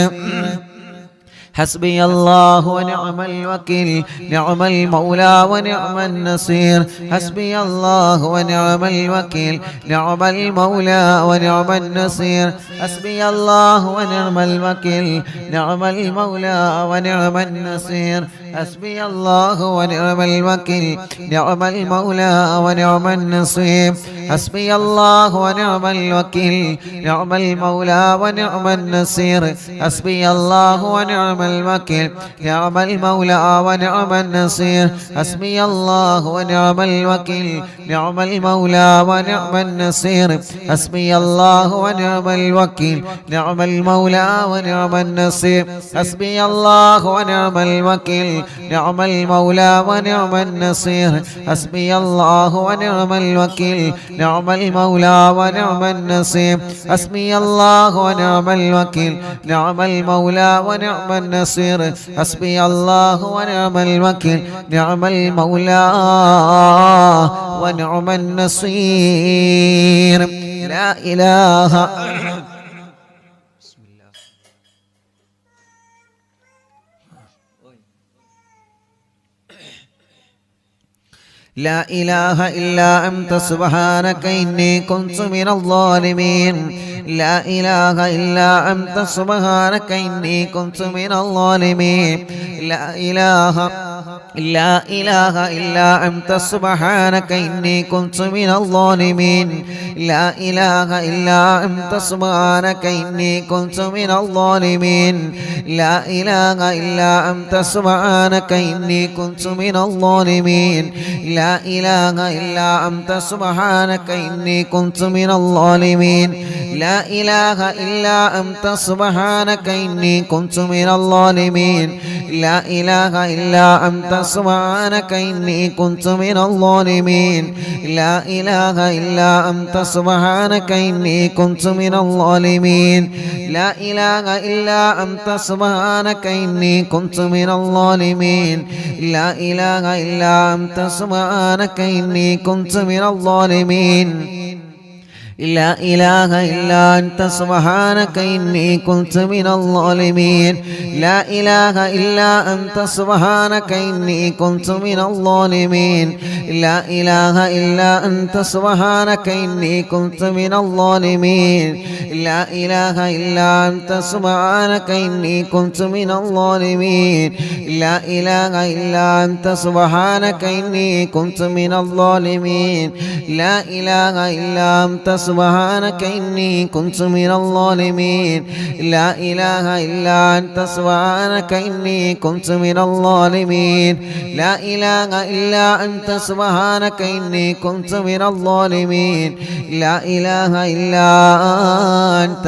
حسبي الله ونعم الوكيل نعم المولى ونعم النصير. حسبي الله ونعم الوكيل نعم المولى ونعم النصير. حسبي الله ونعم الوكيل نعم المولى ونعم النصير. حسبي الله ونعم الوكيل نعم المولى ونعم النصير. حسبي الله ونعم الوكيل نعم المولى ونعم النصير. حسبي الله ونعم الوكيل نعم المولى ونعم النصير. حسبي الله ونعم الوكيل نعم المولى ونعم النصير. حسبي الله ونعم الوكيل نعم المولى ونعم النصير. حسبي الله ونعم الوكيل نعم المولى ونعم النصير. حسبي الله ونعم الوكيل نعم المولى ونعم النصير. حسبي الله ونعم الوكيل نعم المولى ونعم النصير. حسبي الله ونعم الوكيل نعم المولى ونعم النصير. لا إله لا إله إلا أنت سبحانك إني كنت من الظالمين. لا إله إلا أنت سبحانك إني كنت من الظالمين. لا إله إلا أنت سبحانك إني كنت من الظالمين. لا إله إلا أنت سبحانك إني كنت من الظالمين. لا إله إلا أنت سبحانك إني كنت من الظالمين. لا إله إلا أنت سبحانك إني كنت من الظالمين. لا إله إلا أنت سبحانك إني كنت من الظالمين. لا إله إلا أنت سبحانك إني كنت من الظالمين. لا إله إلا أنت سبحانك إني كنت من الظالمين. لا إله إلا أنت سبحانك إني كنت من الظالمين. لا إله إلا أنت سبحانك إني كنت من الظالمين. لا إله إلا أنت سبحانك إني كنت من الظالمين. لا إله إلا أنت سبحانك إني كنت من الظالمين. لا إله إلا أنت سبحانك إني كنت من الظالمين. لا إله إلا أنت سبحانك إني كنت من الظالمين. لا إله إلا أنت سبحانك إني كنت من الظالمين. لا إله إلا أنت سبحانك إني كنت من الظالمين. لا إله إلا أنت سبحانك إني كنت من الظالمين. لا إله إلا أنت سبحانك إني كنت من الظالمين. لا إله إلا أنت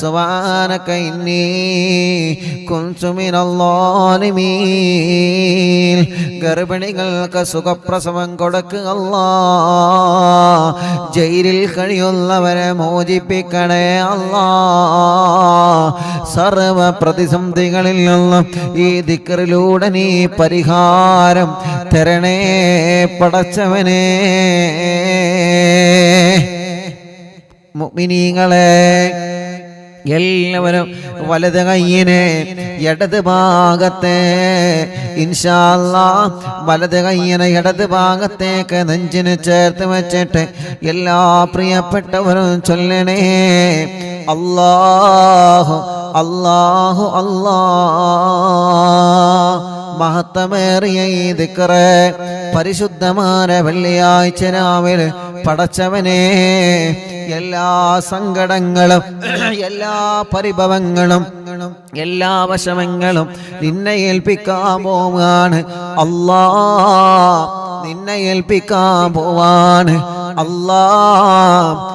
سبحانك إني كنت من الظالمين. ഗർഭിണികൾക്ക് സുഖപ്രസവം കൊടുക്കുക അല്ലാഹ്. ജയിലിൽ കഴിയുന്നവരെ മോചിപ്പിക്കണേ അല്ലാഹ്. സർവ പ്രതിസന്ധികളിൽ നിന്നും ഈ ദിക്റിലൂടെ നീ പരിഹാരം തരണേ പടച്ചവനേ. മുഅ്മിനീങ്ങളെ എല്ലാവരും വലത് കയ്യിനെ ഇടത് ഭാഗത്തെ ഇൻഷാ അല്ലാഹ് വലത് കയ്യിനെ ഇടത് ഭാഗത്തേക്ക് നെഞ്ചിന് ചേർത്ത് വെച്ചിട്ട് എല്ലാ പ്രിയപ്പെട്ടവരും ചൊല്ലണേ അല്ലാഹു അല്ലാഹു അല്ലാഹ്. മഹത്തമേറിയ ഈ ദിക്റ് പരിശുദ്ധമായ വെള്ളിയാഴ്ച രാവിലെ പടച്ചവനെ എല്ലാ സങ്കടങ്ങളും എല്ലാ പരിഭവങ്ങളും എല്ലാ വശമങ്ങളും നിന്നെ ഏൽപ്പിക്കാൻ പോവാണ് അല്ലാഹ്. നിന്നെ ഏൽപ്പിക്കാൻ പോവാണ് അല്ലാഹ്.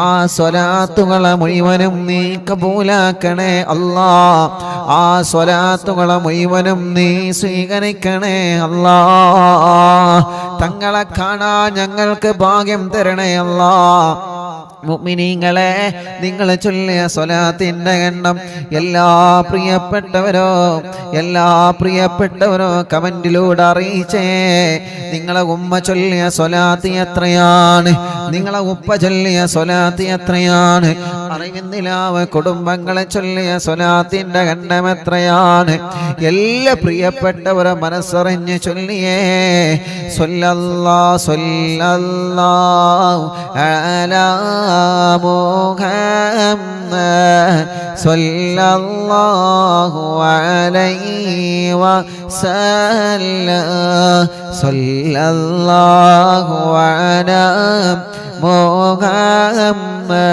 ആ സ്വലാത്തുകളെ മുഴുവനും നീ കബൂലാക്കണേ അല്ലാ. ആ സ്വലാത്തുകളെ മുഴുവനും നീ സ്വീകരിക്കണേ അല്ലാ. തങ്ങളെ കാണാൻ ഞങ്ങൾക്ക് ഭാഗ്യം തരണേ അല്ലാ. മുഅ്മിനീങ്ങളെ, നിങ്ങൾ ചൊല്ലിയ സ്വലാത്തിന്റെ എണ്ണം എല്ലാ പ്രിയപ്പെട്ടവരോ കമന്റിലൂടെ അറിയിച്ചേ. നിങ്ങളെ ഉമ്മ ചൊല്ലിയ സ്വലാത്ത് എത്രയാണ്? നിങ്ങളെ ഉപ്പ ചൊല്ലിയ സ്വലാത്ത് എത്രയാണ്? അറിവിന്നിലാവ് കുടുംബങ്ങളെ ചൊല്ലിയ സ്വലാത്തിന്റെ എണ്ണം എത്രയാണ്? എല്ലാ പ്രിയപ്പെട്ടവരെ മനസ്സറിഞ്ഞ് ചൊല്ലിയേ. സ്വല്ലല്ലാഹു അലാ മുഹമ്മദ് സ്വല്ലല്ലാഹു അലൈഹി വസല്ലം. സ്വല്ലല്ലാഹു അലാ മുഹമ്മദ്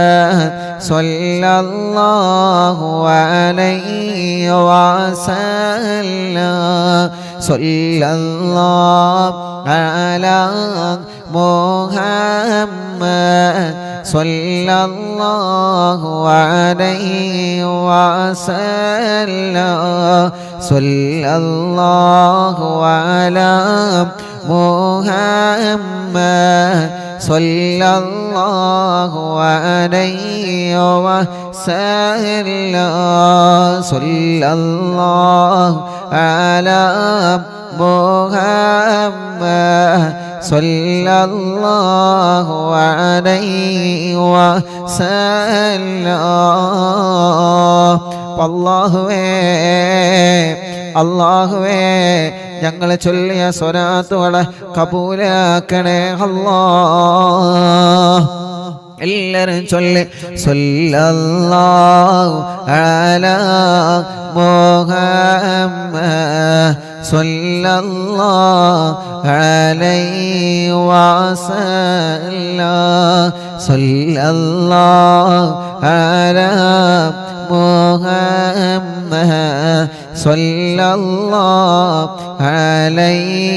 സ്വല്ലല്ലാഹു അലൈഹി വസല്ലം. സ്വല്ലല്ലാഹു അലാ മുഹമ്മദ് സ്വല്ലല്ലാഹു അലൈഹി വസല്ലം. സ്വല്ലല്ലാഹു അലാ മുഹമ്മദ് സ്വല്ലല്ലാഹു അലൈഹി വസല്ലം. സ്വല്ലല്ലാഹു അലാ മുഹമ്മദ് സ്വല്ലല്ലാഹു അലൈഹി വസല്ലം. അല്ലാഹുവേ ഞങ്ങൾ ചൊല്ലിയ സ്വലാത്തുകളെ കബൂലാക്കണേ അല്ലാഹ്. എല്ലാവരും ചൊല്ലി സ്വല്ലല്ലാഹു അലാ മുഹമ്മദ് സ്വല്ലല്ലാഹു അലൈഹി വസല്ലം. സ്വല്ലല്ലാഹു അലാ മുഹമ്മദ് സ്വല്ലല്ലാഹു അലൈഹി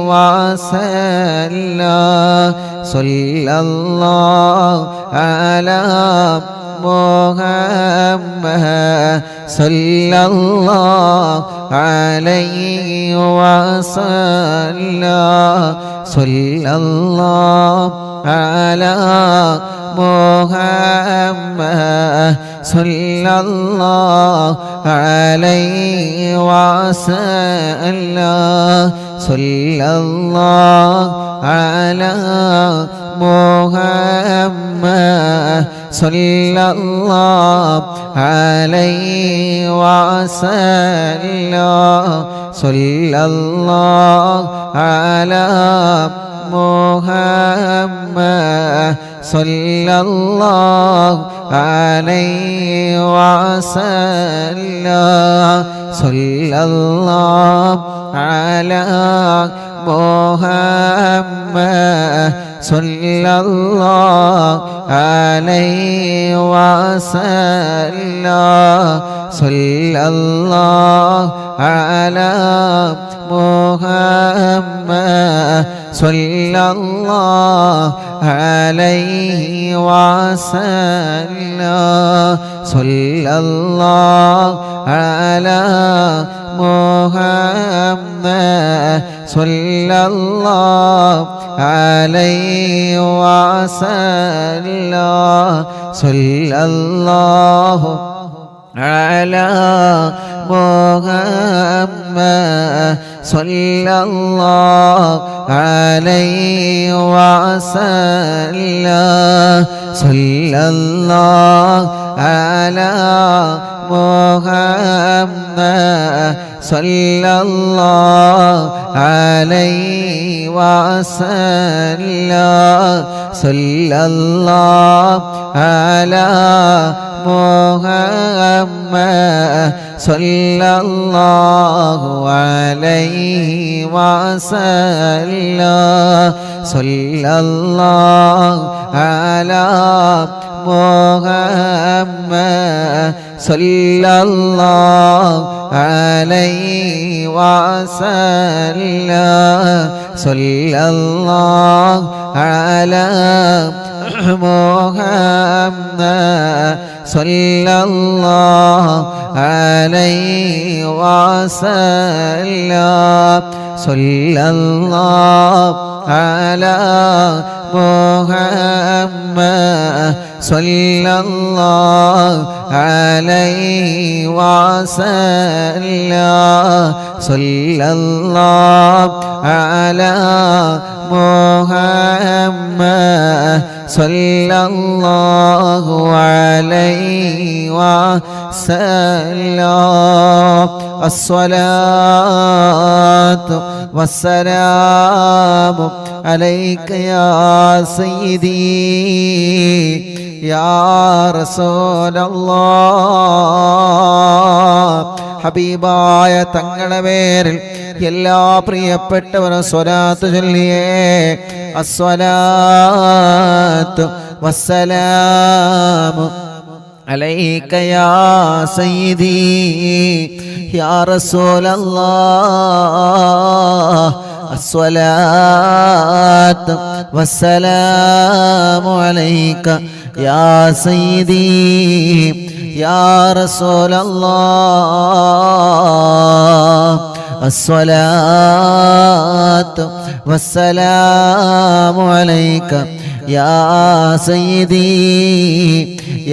വസല്ലം. സ്വല്ലല്ലാഹു അലാ മുഹമ്മദ് സ്വല്ലല്ലാഹു അലൈഹി വസല്ലം. സ്വല്ലല്ലാഹു അലാ മുഹമ്മദ് സ്വല്ലല്ലാഹു അലൈഹി വസല്ലം. സ്വല്ലല്ലാഹു അലാ മുഹമ്മദ് സ്വല്ലല്ലാഹു അലൈഹി വസല്ലം. സ്വല്ലല്ലാഹു അലാ മുഹമ്മദ് സ്വല്ലല്ലാഹു അലൈഹി വസല്ലം. സ്വല്ലല്ലാഹു അലാ മുഹമ്മദ് സ്വല്ലല്ലാഹു അലൈഹി വസല്ലം. സ്വല്ലല്ലാഹു അലാ മുഹമ്മദ് സ്വല്ലല്ലാഹു അലൈഹി വസല്ലം. സ്വല്ലല്ലാഹു അലാ മുഹമ്മദ് സ്വല്ലല്ലാഹു അലൈഹി വസല്ലം. സ്വല്ലല്ലാഹു അലാ മുഹമ്മദ് സ്വല്ലല്ലാഹു അലൈഹി വസല്ലം. സ്വല്ലല്ലാഹു അലാ മുഹമ്മദ് സ്വല്ലല്ലാഹു അലൈഹി വസല്ലം. സ്വല്ലല്ലാഹു അലാ മുഹമ്മദ് സ്വല്ലല്ലാഹു അലൈഹി വസല്ലം. സ്വല്ലല്ലാഹു അലാ മുഹമ്മദ് സ്വല്ലല്ലാഹു അലൈഹി വസല്ലം. സ്വല്ലല്ലാഹു അലാ محمد صلى الله عليه وسلم صلى الله على محمد صلى الله عليه وسلم صلى الله على محمد صلى الله عليه وسلم الصلاة والسلام عليك يا سيدي يا رسول الله ഹബീബായ തങ്ങളുടെ പേരിൽ എല്ലാ പ്രിയപ്പെട്ടവരും സ്വലാത്ത് ചൊല്ലിയേ അസ്സലാത്തു വസ്സലാമു അലൈക യാ സയ്യിദി യാ റസൂലല്ലാഹ് അസ്സലാത്തു വസ്സലാമു അലൈക യാ സയ്യിദി യാ റസൂലല്ലാഹ് അസ്സലാത്തു വസ്സലാമു അലൈക യാ സയ്യിദി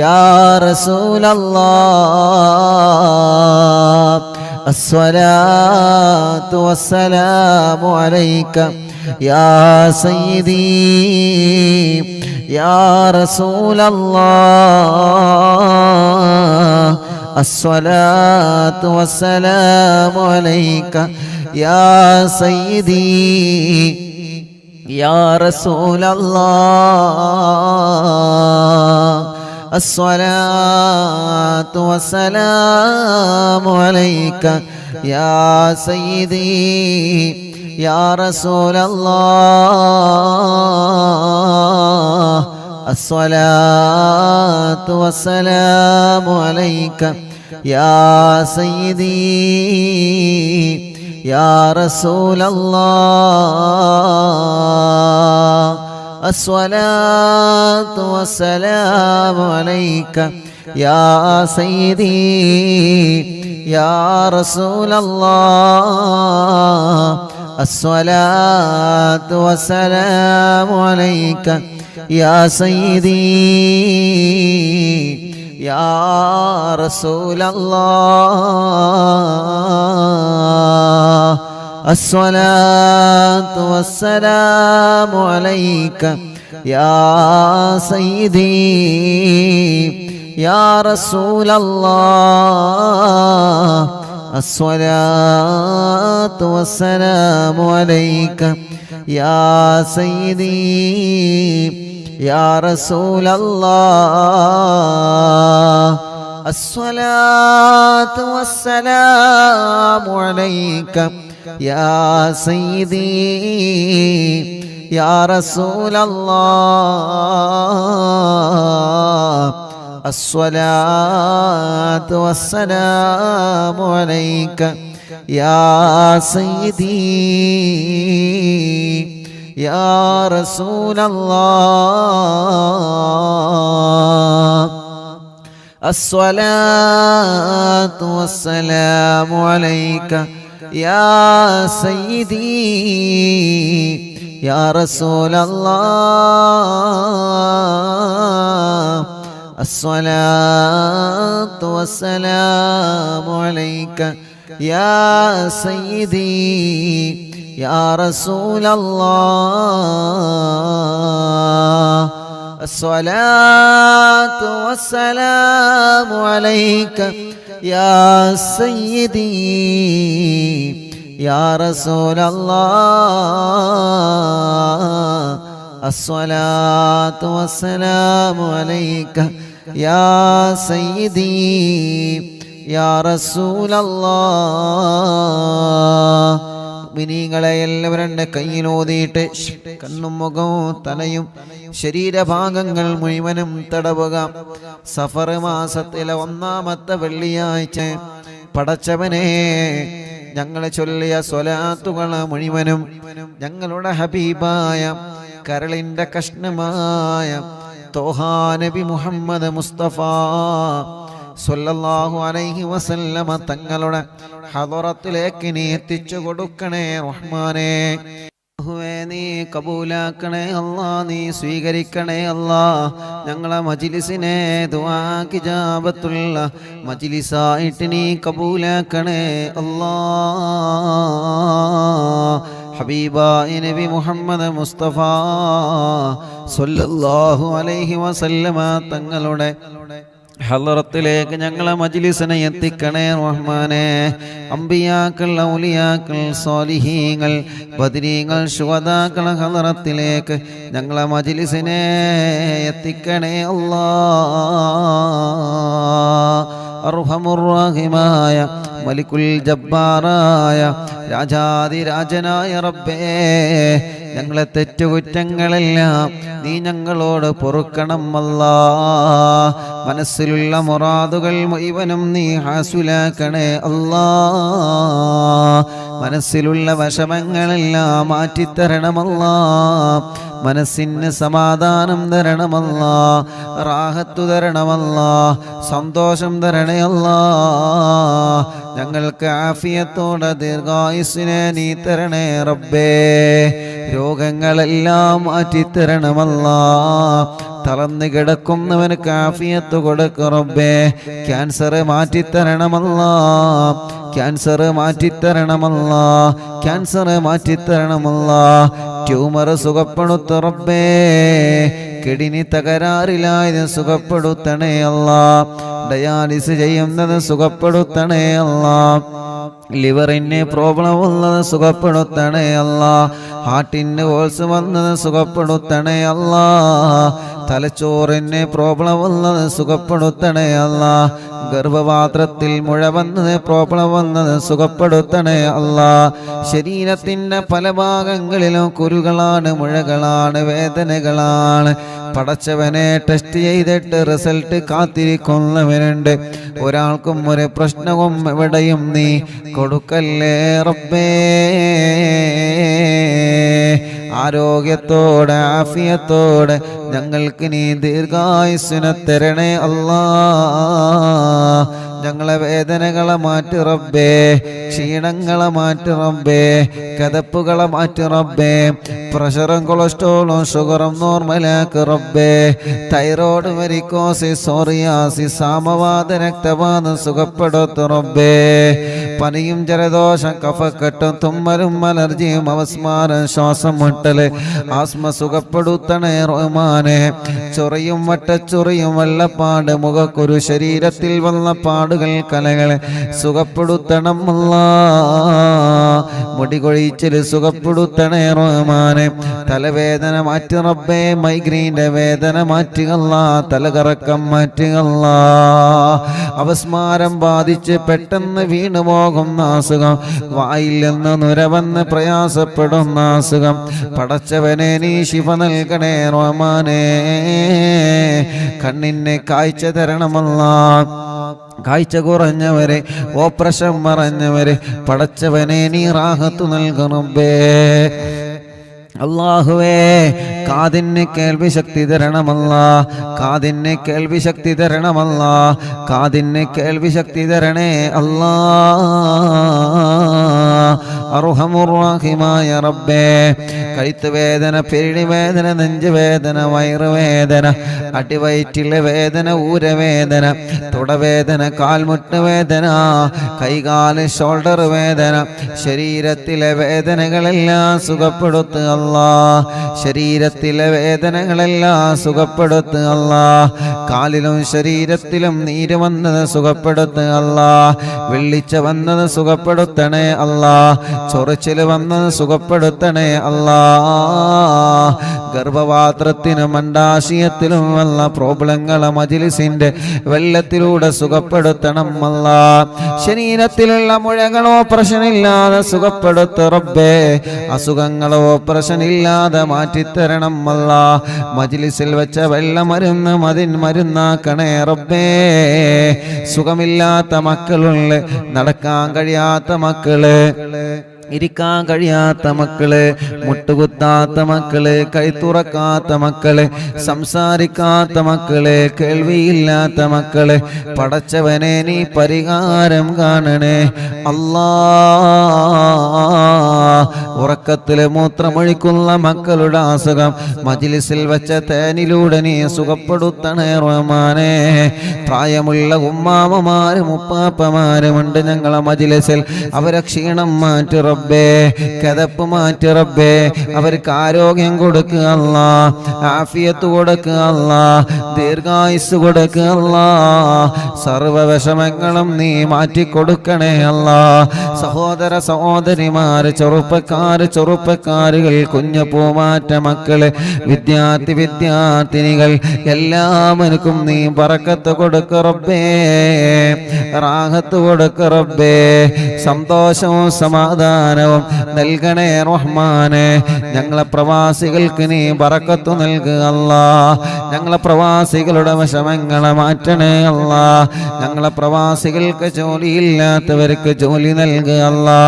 യാ റസൂലല്ലാഹ് الصلاة والسلام عليك يا سيدي يا رسول الله الصلاة والسلام عليك يا سيدي يا رسول الله الصلاة والسلام عليك يا سيدي يا رسول الله الصلاة والسلام عليك يا سيدي يا رسول الله الصلاة والسلام عليك يا سيدي يا رسول الله الصلاة والسلام عليك يا سيدي يا رسول الله الصلاة والسلام عليك يا سيدي يا رسول الله الصلاة والسلام عليك يا سيدي يا رسول الله الصلاة والسلام عليك يا سيدي يا رسول الله الصلاة والسلام عليك يا سيدي يا رسول الله الصلاة والسلام عليك يا سيدي يا رسول الله الصلاة والسلام عليك يا سيدي يا رسول الله الصلاة والسلام عليك يا سيدي يا رسول الله الصلاة والسلام عليك يا سيدي يا رسول الله മിനിങ്ങളെ എല്ലാവരും കയ്യിലോതിയിട്ട് കണ്ണും മുഖവും തലയും ശരീരഭാഗങ്ങൾ മുഴുവനും തടവുക. സഫർ മാസത്തിലെ 1-ാമത്തെ വെള്ളിയാഴ്ച പടച്ചവനെ ഞങ്ങൾ ചൊല്ലിയ സ്വലാത്തുകൾ മുഴുവനും ഞങ്ങളുടെ ഹബീബായ കരളിൻ്റെ കഷ്ണമായ തോഹാ നബി മുഹമ്മദ് മുസ്തഫ സ്വല്ലല്ലാഹു അലൈഹി വസല്ലമ തങ്ങളുടെ ഹദറത്തിലേക്ക് നീ എത്തിച്ചു കൊടുക്കണേ റഹ്മാനേ. നീ കബൂലാക്കണേ അല്ലാ, നീ സ്വീകരിക്കണേ അല്ലാ. ഞങ്ങളെ മജ്ലിസിനെ ദുആക്ക് ഇജാബത്തുള്ള മജ്ലിസായിട്ട് നീ കബൂലാക്കണേ അല്ലാ. ഹബീബായ നബി മുഹമ്മദ് മുസ്തഫ സ്വല്ലല്ലാഹു അലൈഹി വസല്ലമ തങ്ങളുടെ ഹളറത്തിലേക്ക് ഞങ്ങളെ മജ്ലിസിനെ എത്തിക്കണേ റഹ്മാനേ. അംബിയാക്കൾ, ഔലിയാക്കൾ, സ്വാലിഹീങ്ങൾ, ബദരീങ്ങൾ, ശുഹദാക്കൾ ഹളറത്തിലേക്ക് ഞങ്ങളെ മജ്ലിസിനെ എത്തിക്കണേ അല്ലാഹ്. അർഹമുർ-റഹീമായ മലിക്കുൽ ജബ്ബാറായ രാജാതിരാജനായ റബ്ബേ, ഞങ്ങളെ തെറ്റുകുറ്റങ്ങളെല്ലാം നീ ഞങ്ങളോട് പൊറുക്കണം അല്ലാ. മനസ്സിലുള്ള മുറാദുകൾ മുഴുവനും നീ ഹാസുലാക്കണേ അല്ലാ. മനസ്സിലുള്ള വിഷമങ്ങളെല്ലാം മാറ്റിത്തരണമല്ലാ. മനസ്സിന് സമാധാനം തരണമല്ലാ, റാഹത്തു തരണമല്ലാ, സന്തോഷം തരണേ അല്ലാ. ഞങ്ങൾക്ക് ആഫിയത്തോടെ ദീർഘായുസ്സിനെ നീ തരണേ റബ്ബേ. രോഗങ്ങളെല്ലാം മാറ്റിത്തരണമല്ലാ. തളർന്നു കിടക്കുന്നവന് ആഫിയത്ത് കൊടുക്ക് റബ്ബേ. ക്യാൻസർ മാറ്റിത്തരണമല്ലാ, ക്യാൻസർ മാറ്റിത്തരണമല്ലാ, ക്യാൻസർ മാറ്റിത്തരണമല്ലാ. ട്യൂമർ സുഖപ്പെടുത്ത റബ്ബേ. കിഡ്നി തകരാറിലായത് സുഖപ്പെടുത്തണേ അല്ലാ. ഡയാലിസ് ചെയ്യുന്നത് സുഖപ്പെടുത്തണേ അല്ലാ. ലിവറിന് പ്രോബ്ലം ഉള്ളത് സുഖപ്പെടുത്തണേ അല്ലാ. ഹാർട്ടിന് ഹോൾസ് വന്നത് സുഖപ്പെടുത്തണേ അല്ലാ. തലച്ചോറിന് പ്രോബ്ലം ഉള്ളത് സുഖപ്പെടുത്തണേ അല്ലാ. ഗർഭപാത്രത്തിൽ മുഴ വന്നത് പ്രോബ്ലം വന്നത് സുഖപ്പെടുത്തണേ അല്ലാ. ശരീരത്തിൻ്റെ പല ഭാഗങ്ങളിലും കുരുകളാണ്, മുഴകളാണ്, വേദനകളാണ്. പടച്ചവനെ ടെസ്റ്റ് ചെയ്തിട്ട് റിസൾട്ട് കാത്തിരിക്കുന്നവനുണ്ട്. ഒരാൾക്കും ഒരു പ്രശ്നവും എവിടെയും നീ കൊടുക്കല്ലേ റബ്ബേ. ആരോഗ്യത്തോടെ ആഫിയത്തോടെ ഞങ്ങൾക്ക് നീ ദീർഘായുസ്സിനെ തരണേ അല്ലാ. ഞങ്ങളെ വേദനകളെ മാറ്റി റബ്ബേ, ക്ഷീണങ്ങളെ മാറ്റി റബ്ബേ, കതപ്പുകളെ മാറ്റി റബ്ബേ. പ്രഷറും കൊളസ്ട്രോളും ഷുഗറും നോർമലാക്ക് റബ്ബേ. തൈറോയ്ഡ്, വെരിക്കോസിസ്, സോറിയാസിസ്, സാമവാത, രക്തവാതം സുഖപ്പെടുത്തു റബ്ബേ. പനിയും ജലദോഷം, കഫക്കെട്ടും, തുമ്മലും, അലർജിയും, അവസ്മാരം, ശ്വാസം മുട്ടല്, ആസ്മ സുഖപ്പെടുത്തണേ റഹ്മാനെ. ചൊറിയും വട്ടച്ചൊറിയും വെള്ളപ്പാട്, മുഖക്കുരു, ശരീരത്തിൽ വന്ന പാടുകൾ, കലകൾ സുഖപ്പെടുത്തണം അല്ലാ. മുടികൊഴിച്ചിൽ സുഖപ്പെടുത്തണേ റഹ്മാനെ. തലവേദന മാറ്റി റബ്ബേ. മൈഗ്രീൻ്റെ വേദന മാറ്റുകല്ലാ. തലകറക്കം മാറ്റുകല്ല. അവസ്മാരം ബാധിച്ച് പെട്ടെന്ന് വീണു പോകുന്ന അസുഖം, വായിൽ നിന്ന് നുരവന്ന് പ്രയാസപ്പെടുന്ന അസുഖം, പടച്ചവനെ നീ ശിഫ നൽകണേ റഹ്മാനേ. കണ്ണിന് കാഴ്ച തരണമല്ലാ. കാഴ്ച കുറഞ്ഞവരെ, ഓപ്പറേഷൻ മറഞ്ഞവരെ പടച്ചവനെ നീ റാഹത്ത് നൽകണമേ. അല്ലാഹുവേ, കാതിന് കേൾവി ശക്തി തരണമല്ലാ. കാതിന് കേൾവി ശക്തി തരണമല്ലാ. കാതിന് കേൾവി ശക്തി തരണേ അല്ലാ. അർഹമുർ-റഹീമായ റബ്ബേ, കഴുത്ത് വേദന, പെരിടി വേദന, നെഞ്ചുവേദന, വയറുവേദന, അടിവയറ്റിലെ വേദന, ഊരവേദന, തുടവേദന, കാൽമുട്ട് വേദന, കൈകാല് ഷോൾഡർ വേദന, ശരീരത്തിലെ വേദനകളെല്ലാം സുഖപ്പെടുത്തുക അല്ലാ. ശരീരത്തിലെ വേദനകളെല്ലാം സുഖപ്പെടുത്തുക അല്ലാ. കാലിലും ശരീരത്തിലും നീര് വന്നത് സുഖപ്പെടുത്തുക അല്ലാ. വെള്ളിച്ച വന്നത് സുഖപ്പെടുത്തണേ അല്ലാ. ചൊറിച്ചിൽ വന്നത് സുഖപ്പെടുത്തണേ അല്ലാ. ഗർഭപാത്രത്തിനും അണ്ഡാശയത്തിലും വന്ന പ്രോബ്ലങ്ങളെ മജ്ലിസിന്റെ വെള്ളത്തിലൂടെ സുഖപ്പെടുത്തണം അല്ലാ. ശരീരത്തിലുള്ള മുഴകൾ ഓപ്പറേഷൻ ഇല്ലാതെ സുഖപ്പെടുത്ത റബ്ബേ. അസുഖങ്ങൾ ഓപ്പറേഷൻ ഇല്ലാതെ മാറ്റിത്തരണം അല്ലാ. മജ്ലിസിൽ വെച്ച വെള്ളമരുന്ന് മരുന്നാക്കണേ റബ്ബേ. സുഖമില്ലാത്ത മക്കളുള്ള, നടക്കാൻ കഴിയാത്ത മക്കള്, ഇരിക്കാൻ കഴിയാത്ത മക്കള്, മുട്ടുകുത്താത്ത മക്കള്, കൈത്തുറക്കാത്ത മക്കള്, സംസാരിക്കാത്ത മക്കള്, കേൾവിയില്ലാത്ത മക്കള്, പടച്ചവനെ നീ പരിഹാരം കാണണേ അല്ലാ. ഉറക്കത്തില് മൂത്രമൊഴിക്കുന്ന മക്കളുടെ അസുഖം മജ്ലിസിൽ വെച്ച തേനിലൂടെ നീ സുഖപ്പെടുത്തണേ റഹ്മാനേ. പ്രായമുള്ള ഉമ്മാമമാരും ഉപ്പാപ്പമാരുമുണ്ട് ഞങ്ങളെ മജ്ലിസിൽ, അവരെ ക്ഷീണം മാറ്റി റബ്ബേ, കദപ്പ് മാറ്റി റബ്ബേ, അവർക്ക് ആരോഗ്യം കൊടുക്കുക അല്ലാ, ആഫിയത്ത് കൊടുക്കുക അല്ലാ, ദീർഘായുസ് കൊടുക്കുക അല്ലാ, സർവ വിഷമങ്ങളും നീ മാറ്റിക്കൊടുക്കണേ അല്ലാ. സഹോദര സഹോദരിമാര്, ചെറുപ്പക്കാരുകൾ, കുഞ്ഞു പൂമാറ്റ മക്കള്, വിദ്യാർത്ഥിനികൾ എല്ലാവർക്കും നീ ബറക്കത്ത് കൊടുക്ക റബ്ബേ, റാഹത്ത് കൊടുക്ക റബ്ബേ, സന്തോഷവും സമാധാനവും നൽകണേ റഹ്മാനെ. ഞങ്ങളെ പ്രവാസികൾക്ക് നീ ബറക്കത്ത് നൽകുക അല്ലാ. ഞങ്ങളെ പ്രവാസികളുടെ വിഷമങ്ങളെ മാറ്റണേ അല്ലാ. ഞങ്ങളെ പ്രവാസികൾക്ക് ജോലിയില്ലാത്തവർക്ക് ജോലി നൽകുക അല്ലാ.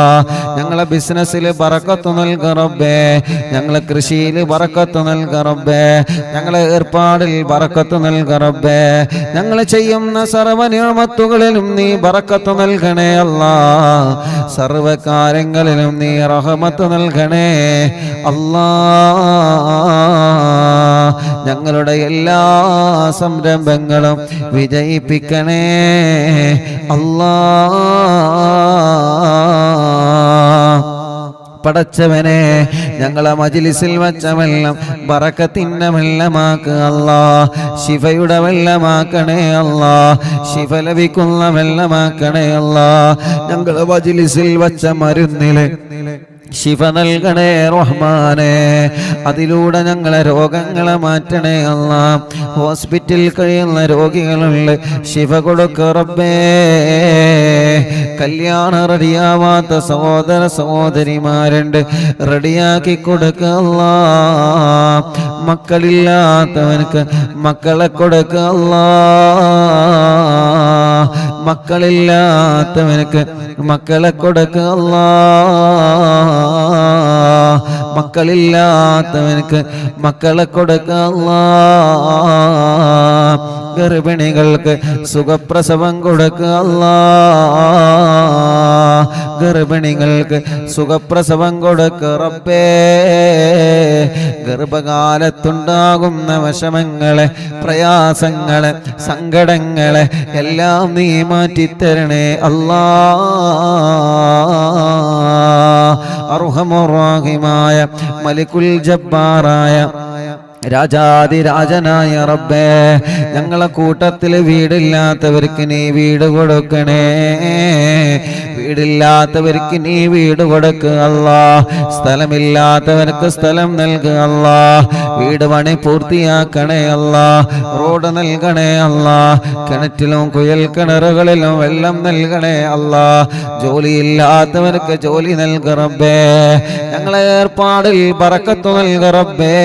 ഞങ്ങളെ ബിസിനസ്സിൽ ബറക്കത്ത് നൽകുക റബ്ബേ, ഞങ്ങളെ കൃഷിയിൽ ബറക്കത്ത് നൽകുക റബ്ബേ, ഞങ്ങളെ ഏർപ്പാടിൽ ബറക്കത്ത് നൽകുക റബ്ബേ, ഞങ്ങൾ ചെയ്യുന്ന സർവ്വ നിഅമത്തുകളിലും നീ ബറക്കത്ത് നൽകണേ അല്ലാ. സർവ്വ കാര്യങ്ങളിലും നീ റഹ്മത്ത് നൽകണേ അല്ലാ. ഞങ്ങളുടെ എല്ലാ സംരംഭങ്ങളും വിജയിപ്പിക്കണേ അല്ലാ. പടച്ചവനെ, ഞങ്ങളെ മജ്ലിസിൽ വച്ച വെള്ളം ബറക്കത്തിന്റെ വെള്ളമാക്കുക അല്ലാ. ശിഫയുടെ വെള്ളമാക്കണേ അല്ലാ. ശിഫ ലഭിക്കുന്ന വെള്ളമാക്കണേ അല്ലാ. ഞങ്ങളെ മജ്ലിസിൽ വച്ച മരുന്നില് ശിഫ നൽകണേ റഹ്മാനെ. അതിലൂടെ ഞങ്ങളെ രോഗങ്ങളെ മാറ്റണേ അല്ലാ. ഹോസ്പിറ്റലിൽ കഴിയുന്ന രോഗികളുണ്ട്, ശിഫ കൊടുക്ക റബ്ബേ. കല്യാണം റെഡിയാവാത്ത സഹോദര സഹോദരിമാരുണ്ട്, റെഡിയാക്കി കൊടുക്ക അല്ലാ. മക്കളില്ലാത്തവനക്ക് മക്കളെ കൊടുക്ക അല്ലാ. മക്കളില്ലാത്തവനക്ക് മക്കളെ കൊടുക്ക അല്ലാ. മക്കളില്ലാത്തവനക്ക് മക്കളെ കൊടുക്ക അല്ലാ. ഗർഭിണികൾക്ക് സുഖപ്രസവം കൊടുക്ക അല്ലാ. ഗർഭിണികൾക്ക് സുഖപ്രസവം കൊടുക്ക റബ്ബേ. ഗർഭകാലത്തുണ്ടാകുന്ന വിഷമങ്ങളെ, പ്രയാസങ്ങളെ, സങ്കടങ്ങളെ എല്ലാം നീ മാറ്റിത്തരണേ അല്ലാ. അർഹമുർ-റഹീമായ മലിക്കുൽ ജബ്ബാറായ രാജാതിരാജനായ റബ്ബേ, ഞങ്ങളെ കൂട്ടത്തിൽ വീടില്ലാത്തവർക്ക് നീ വീട് കൊടുക്കണേ. വീടില്ലാത്തവർക്ക് നീ വീട് കൊടുക്കുക അല്ലാ. സ്ഥലമില്ലാത്തവർക്ക് സ്ഥലം നൽകുക അല്ലാ. വീട് പണി പൂർത്തിയാക്കണേ അല്ലാ. റോഡ് നൽകണേ അല്ലാ. കിണറ്റിലും കുയൽ കിണറുകളിലും വെള്ളം നൽകണേ അല്ലാ. ജോലിയില്ലാത്തവർക്ക് ജോലി നൽകുക റബ്ബേ. ഞങ്ങളെ ഏർപ്പാടിൽ ബറക്കത്ത് നൽകുക റബ്ബേ.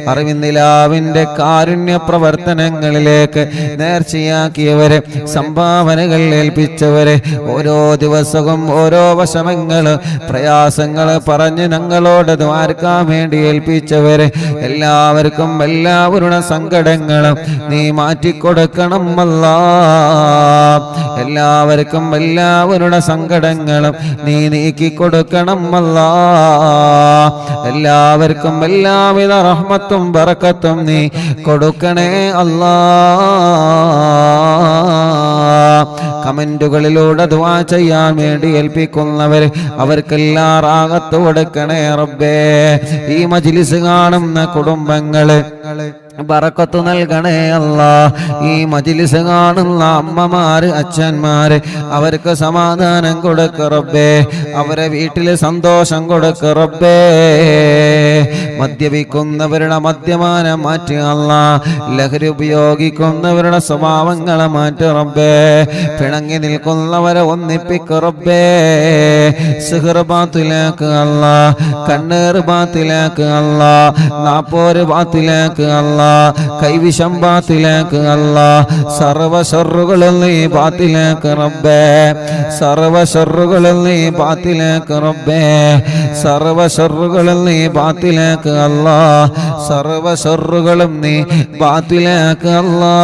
അറിവിന്ദിലാവിന്റെ കാരുണ്യ പ്രവർത്തനങ്ങളിലേക്ക് നേർച്ചയാക്കിയവരെ, സംഭാവനകൾ ഏൽപ്പിച്ചവരെ, ഓരോ ദിവസവും ഓരോ വിഷമങ്ങള്, പ്രയാസങ്ങള് പറഞ്ഞ് ഞങ്ങളോട് ദ്വാരക്കാൻ വേണ്ടി ഏൽപ്പിച്ചവരെ എല്ലാവർക്കും എല്ലാവരുടെ സങ്കടങ്ങളും നീ മാറ്റിക്കൊടുക്കണം അല്ലാ. എല്ലാവർക്കും എല്ലാവരുടെ സങ്കടങ്ങളും നീ നീക്കിക്കൊടുക്കണം അല്ലാ. എല്ലാവർക്കും എല്ലാവിധ റഹ്മത്തും ബറക്കത്തും നീ കൊടുക്കണേ അല്ലാ. കമന്റുകളിലൂടെ ദുആ ചെയ്യാൻ വേണ്ടി ഏൽപ്പിക്കുന്നവർ അവർക്കെല്ലാം റാഹത്ത് കൊടുക്കണേ റബ്ബേ. ഈ മജ്ലിസ് കാണുന്ന കുടുംബങ്ങള് ബറക്കത്ത് നൽകണേ അല്ലാ. ഈ മജ്ലിസ് കാണുന്ന അമ്മമാര്, അച്ഛന്മാര് അവർക്ക് സമാധാനം കൊടുക്ക റബ്ബേ. അവരെ വീട്ടില് സന്തോഷം കൊടുക്ക റബ്ബേ. മദ്യപിക്കുന്നവരുടെ മദ്യപാനം മാറ്റി അല്ലാ. ലഹരി ഉപയോഗിക്കുന്നവരുടെ സ്വഭാവങ്ങളെ മാറ്റി റബ്ബേ. പിണങ്ങി നിൽക്കുന്നവരെ ഒന്നിപ്പിക്ക റബ്ബേ. സിഹ്ർ ബാത്തിലാക്ക് അല്ലാ. കണ്ണേർ ബാത്തിലാക്ക് അല്ലാ. നാപ്പോര് ബാത്തിലാക്ക് അല്ലാ. അല്ലാ, കൈവിഷം ബാത്തിലാക്ക് അല്ലാ, സർവ ശർറുകളിൽ നീ ബാത്തിലാക്ക് റബ്ബേ, സർവ ശർറുകളിൽ നീ ബാത്തിലാക്ക് റബ്ബേ, സർവ ശർറുകളിൽ നീ ബാത്തിലാക്ക് അല്ലാ, സർവ ശർറുകളും നീ ബാത്തിലാക്ക് അല്ലാ.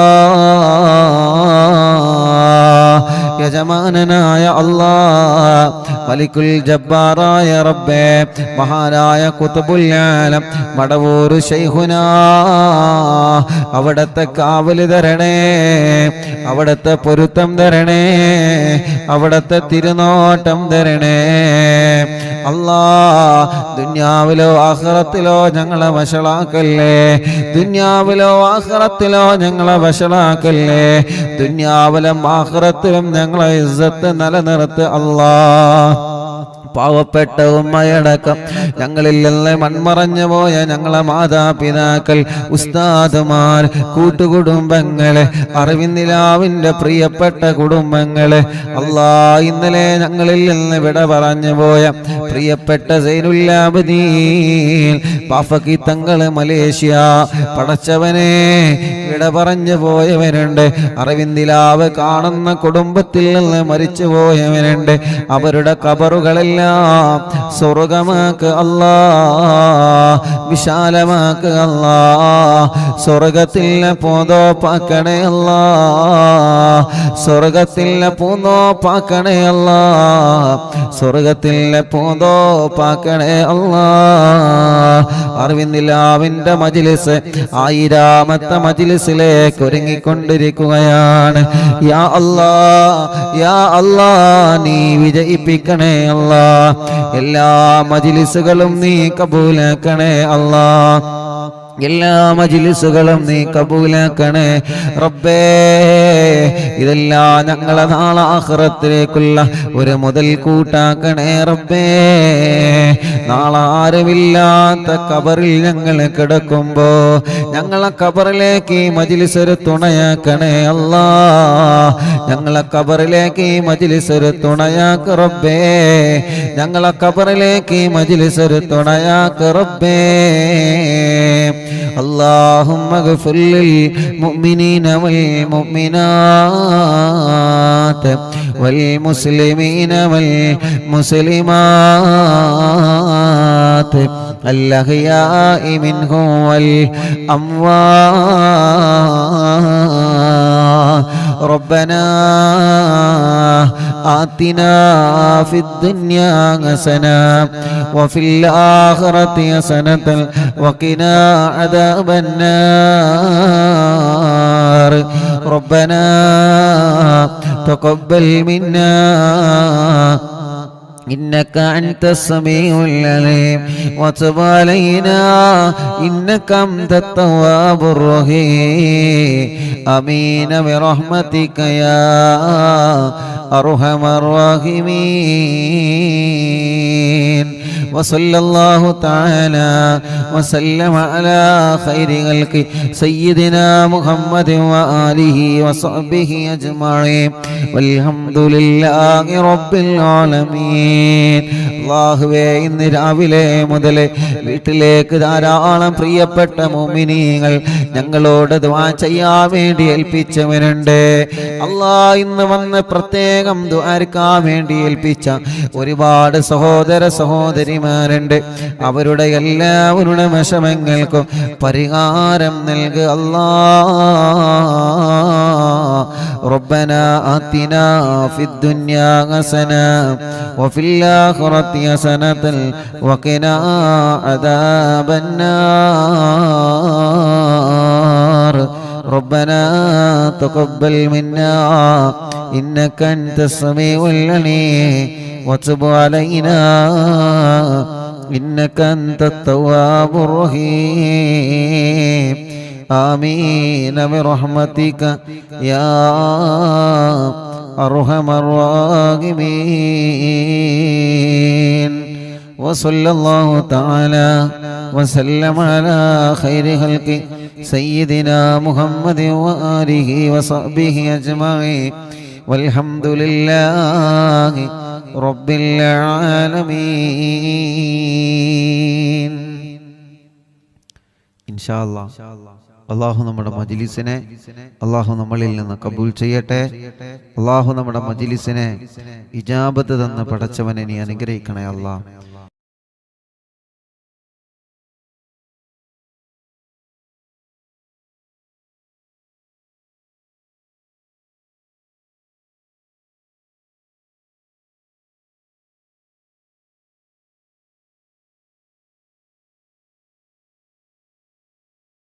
യജമാനനായ അല്ലാ, മലിക്കുൽ ജബ്ബാറായ റബ്ബേ, മഹാനായ ഖുത്ബുൽ ആലം മടവൂർ ശൈഖുനാ, അവിടത്തെ കാവല് തരണേ, അവിടത്തെ പൊരുത്തം തരണേ, അവിടത്തെ തിരുനോട്ടം തരണേ അല്ലാ. ദുനിയാവിലോ ആഖിറത്തിലോ ഞങ്ങളെ വഷളാക്കല്ലേ, ദുനിയാവിലോ ആഖിറത്തിലോ ഞങ്ങളെ വഷളാക്കല്ലേ, ദുനിയാവിലും ആഖിറത്തിലും ഞങ്ങളെ ഇസ്സത്ത് നിലനിർത്ത് അല്ലാ. പാവപ്പെട്ട ഉമ്മയടക്കം ഞങ്ങളിൽ നിന്ന് മൺമറഞ്ഞു പോയ ഞങ്ങളെ മാതാപിതാക്കൾ, ഉസ്താദുമാർ, കൂട്ടുകുടുംബങ്ങളെ, അറിവിന്ദിലാവിൻ്റെ പ്രിയപ്പെട്ട കുടുംബങ്ങളെ അല്ലാ, ഇന്നലെ ഞങ്ങളിൽ നിന്ന് വിട പറഞ്ഞു പോയ പ്രിയപ്പെട്ട സൈനുല്ലാബദീൻ ബാഫക്കി തങ്ങള് മലേഷ്യ, പടച്ചവനെ വിട പറഞ്ഞു പോയവരുണ്ട്, അറിവിന്ദിലാവ് കാണുന്ന കുടുംബത്തിൽ നിന്ന് മരിച്ചു പോയവരുണ്ട്. അവരുടെ ഖബറുകളെല്ലാം സ്വർഗമാക്ക് അല്ലാ, വിശാലമാക്ക് അല്ലാ, സ്വർഗത്തിലെ പൂന്തോപ്പാക്കണേ അല്ലാ, സ്വർഗത്തിലെ പൂന്തോപ്പാക്കണേ അല്ലാ, സ്വർഗത്തിലെ പൂന്തോപ്പാക്കണേ അല്ലാ. അറിവിന്ദിലാവിൻ്റെ മജ്ലിസ് 1000ാമത്തെ മജ്ലിസിലേക്ക് ഒരുങ്ങിക്കൊണ്ടിരിക്കുകയാണ്. യാ അല്ലാ, യാ അല്ലാ, നീ വിജയിപ്പിക്കണേ അല്ലാ, എല്ലാ മജ്ലിസുകളും നീ കബൂലാക്കണേ അല്ലാ, എല്ലാ മജ്ലിസുകളും നീ കബൂലാക്കണേ റബ്ബേ. ഇതെല്ലാം ഞങ്ങളെ നാളെ ആഖിറത്തിലേക്കുള്ള ഒരു മുതൽ കൂട്ടാക്കണേ റബ്ബേ. നാളെ ആരുമില്ലാത്ത ഖബറിൽ ഞങ്ങൾ കിടക്കുമ്പോ ഞങ്ങളെ ഖബറിലേക്ക് ഈ മജ്ലിസ് ഒരു തുണയാക്കണേ അല്ലാ, ഞങ്ങളെ ഖബറിലേക്ക് ഈ മജ്ലിസ് ഒരു തുണയാക്ക് റബ്ബേ, ഞങ്ങളെ ഖബറിലേക്ക് ഈ മജ്ലിസ് ഒരു തുണയാക്ക് റബ്ബേ. اللهم اغفر للمؤمنين والمؤمنات والمسلمين والمسلمات الأحياء منهم والأموات. ربنا آتنا في الدنيا حسنة وفي الآخرة حسنة وقنا عذاب النار. ربنا تقبل منا إنك أنت السميع العليم وتب علينا إنك أنت التواب الرحيم. آمين برحمتك يا أرحم الراحمين. وصلى الله تعالى وسلم على خير خلق سيدنا محمد وآله وصحبه أجمعين والحمد لله رب العالمين. അല്ലാഹുവേ, ഇന്ന് രാവിലെ മുതൽ വീട്ടിലേക്ക് ധാരാളം പ്രിയപ്പെട്ട മുഅ്മിനീങ്ങൾ ഞങ്ങളോട് ദുആ ചെയ്യാൻ വേണ്ടി ഏൽപ്പിച്ചവരുണ്ട്. അല്ലാഹ്, ഇന്ന് വന്ന് പ്രത്യേകം ദുആർക്കാൻ വേണ്ടി ഏൽപ്പിച്ച ഒരുപാട് സഹോദര സഹോദരിമാരുണ്ട്. അവരുടെ എല്ലാവരുടെ വിഷമങ്ങൾക്കും പരിഹാരം നൽകുക അല്ലാഹ്. റബ്ബനാ ആതിനാ ഫിദ് ദുനിയാ ഹസന വഫിൽ ആഖിറതി ഹസനതൻ വഖിനാ അദാബന്നാർ. ربنا تقبل منا إنك أنت السميع العليم وتب علينا إنك أنت التواب الرحيم. آمين برحمتك يا أرحم الراحمين. وصلى الله تعالى وسلم على خير خلق سيدنا محمد وآله وصحبه أجمعين والحمد لله رب العالمين. ഇൻഷാ അല്ലാഹ് അള്ളാഹു നമ്മുടെ മജ്ലിസിനെ അള്ളാഹു നമ്മളിൽ നിന്ന് കബൂൽ ചെയ്യട്ടെ. അള്ളാഹു നമ്മുടെ മജ്ലിസിനെ ഇജാബത്ത് തന്ന് പടച്ചവനെ നീ അനുഗ്രഹിക്കണേ അല്ലാഹ്.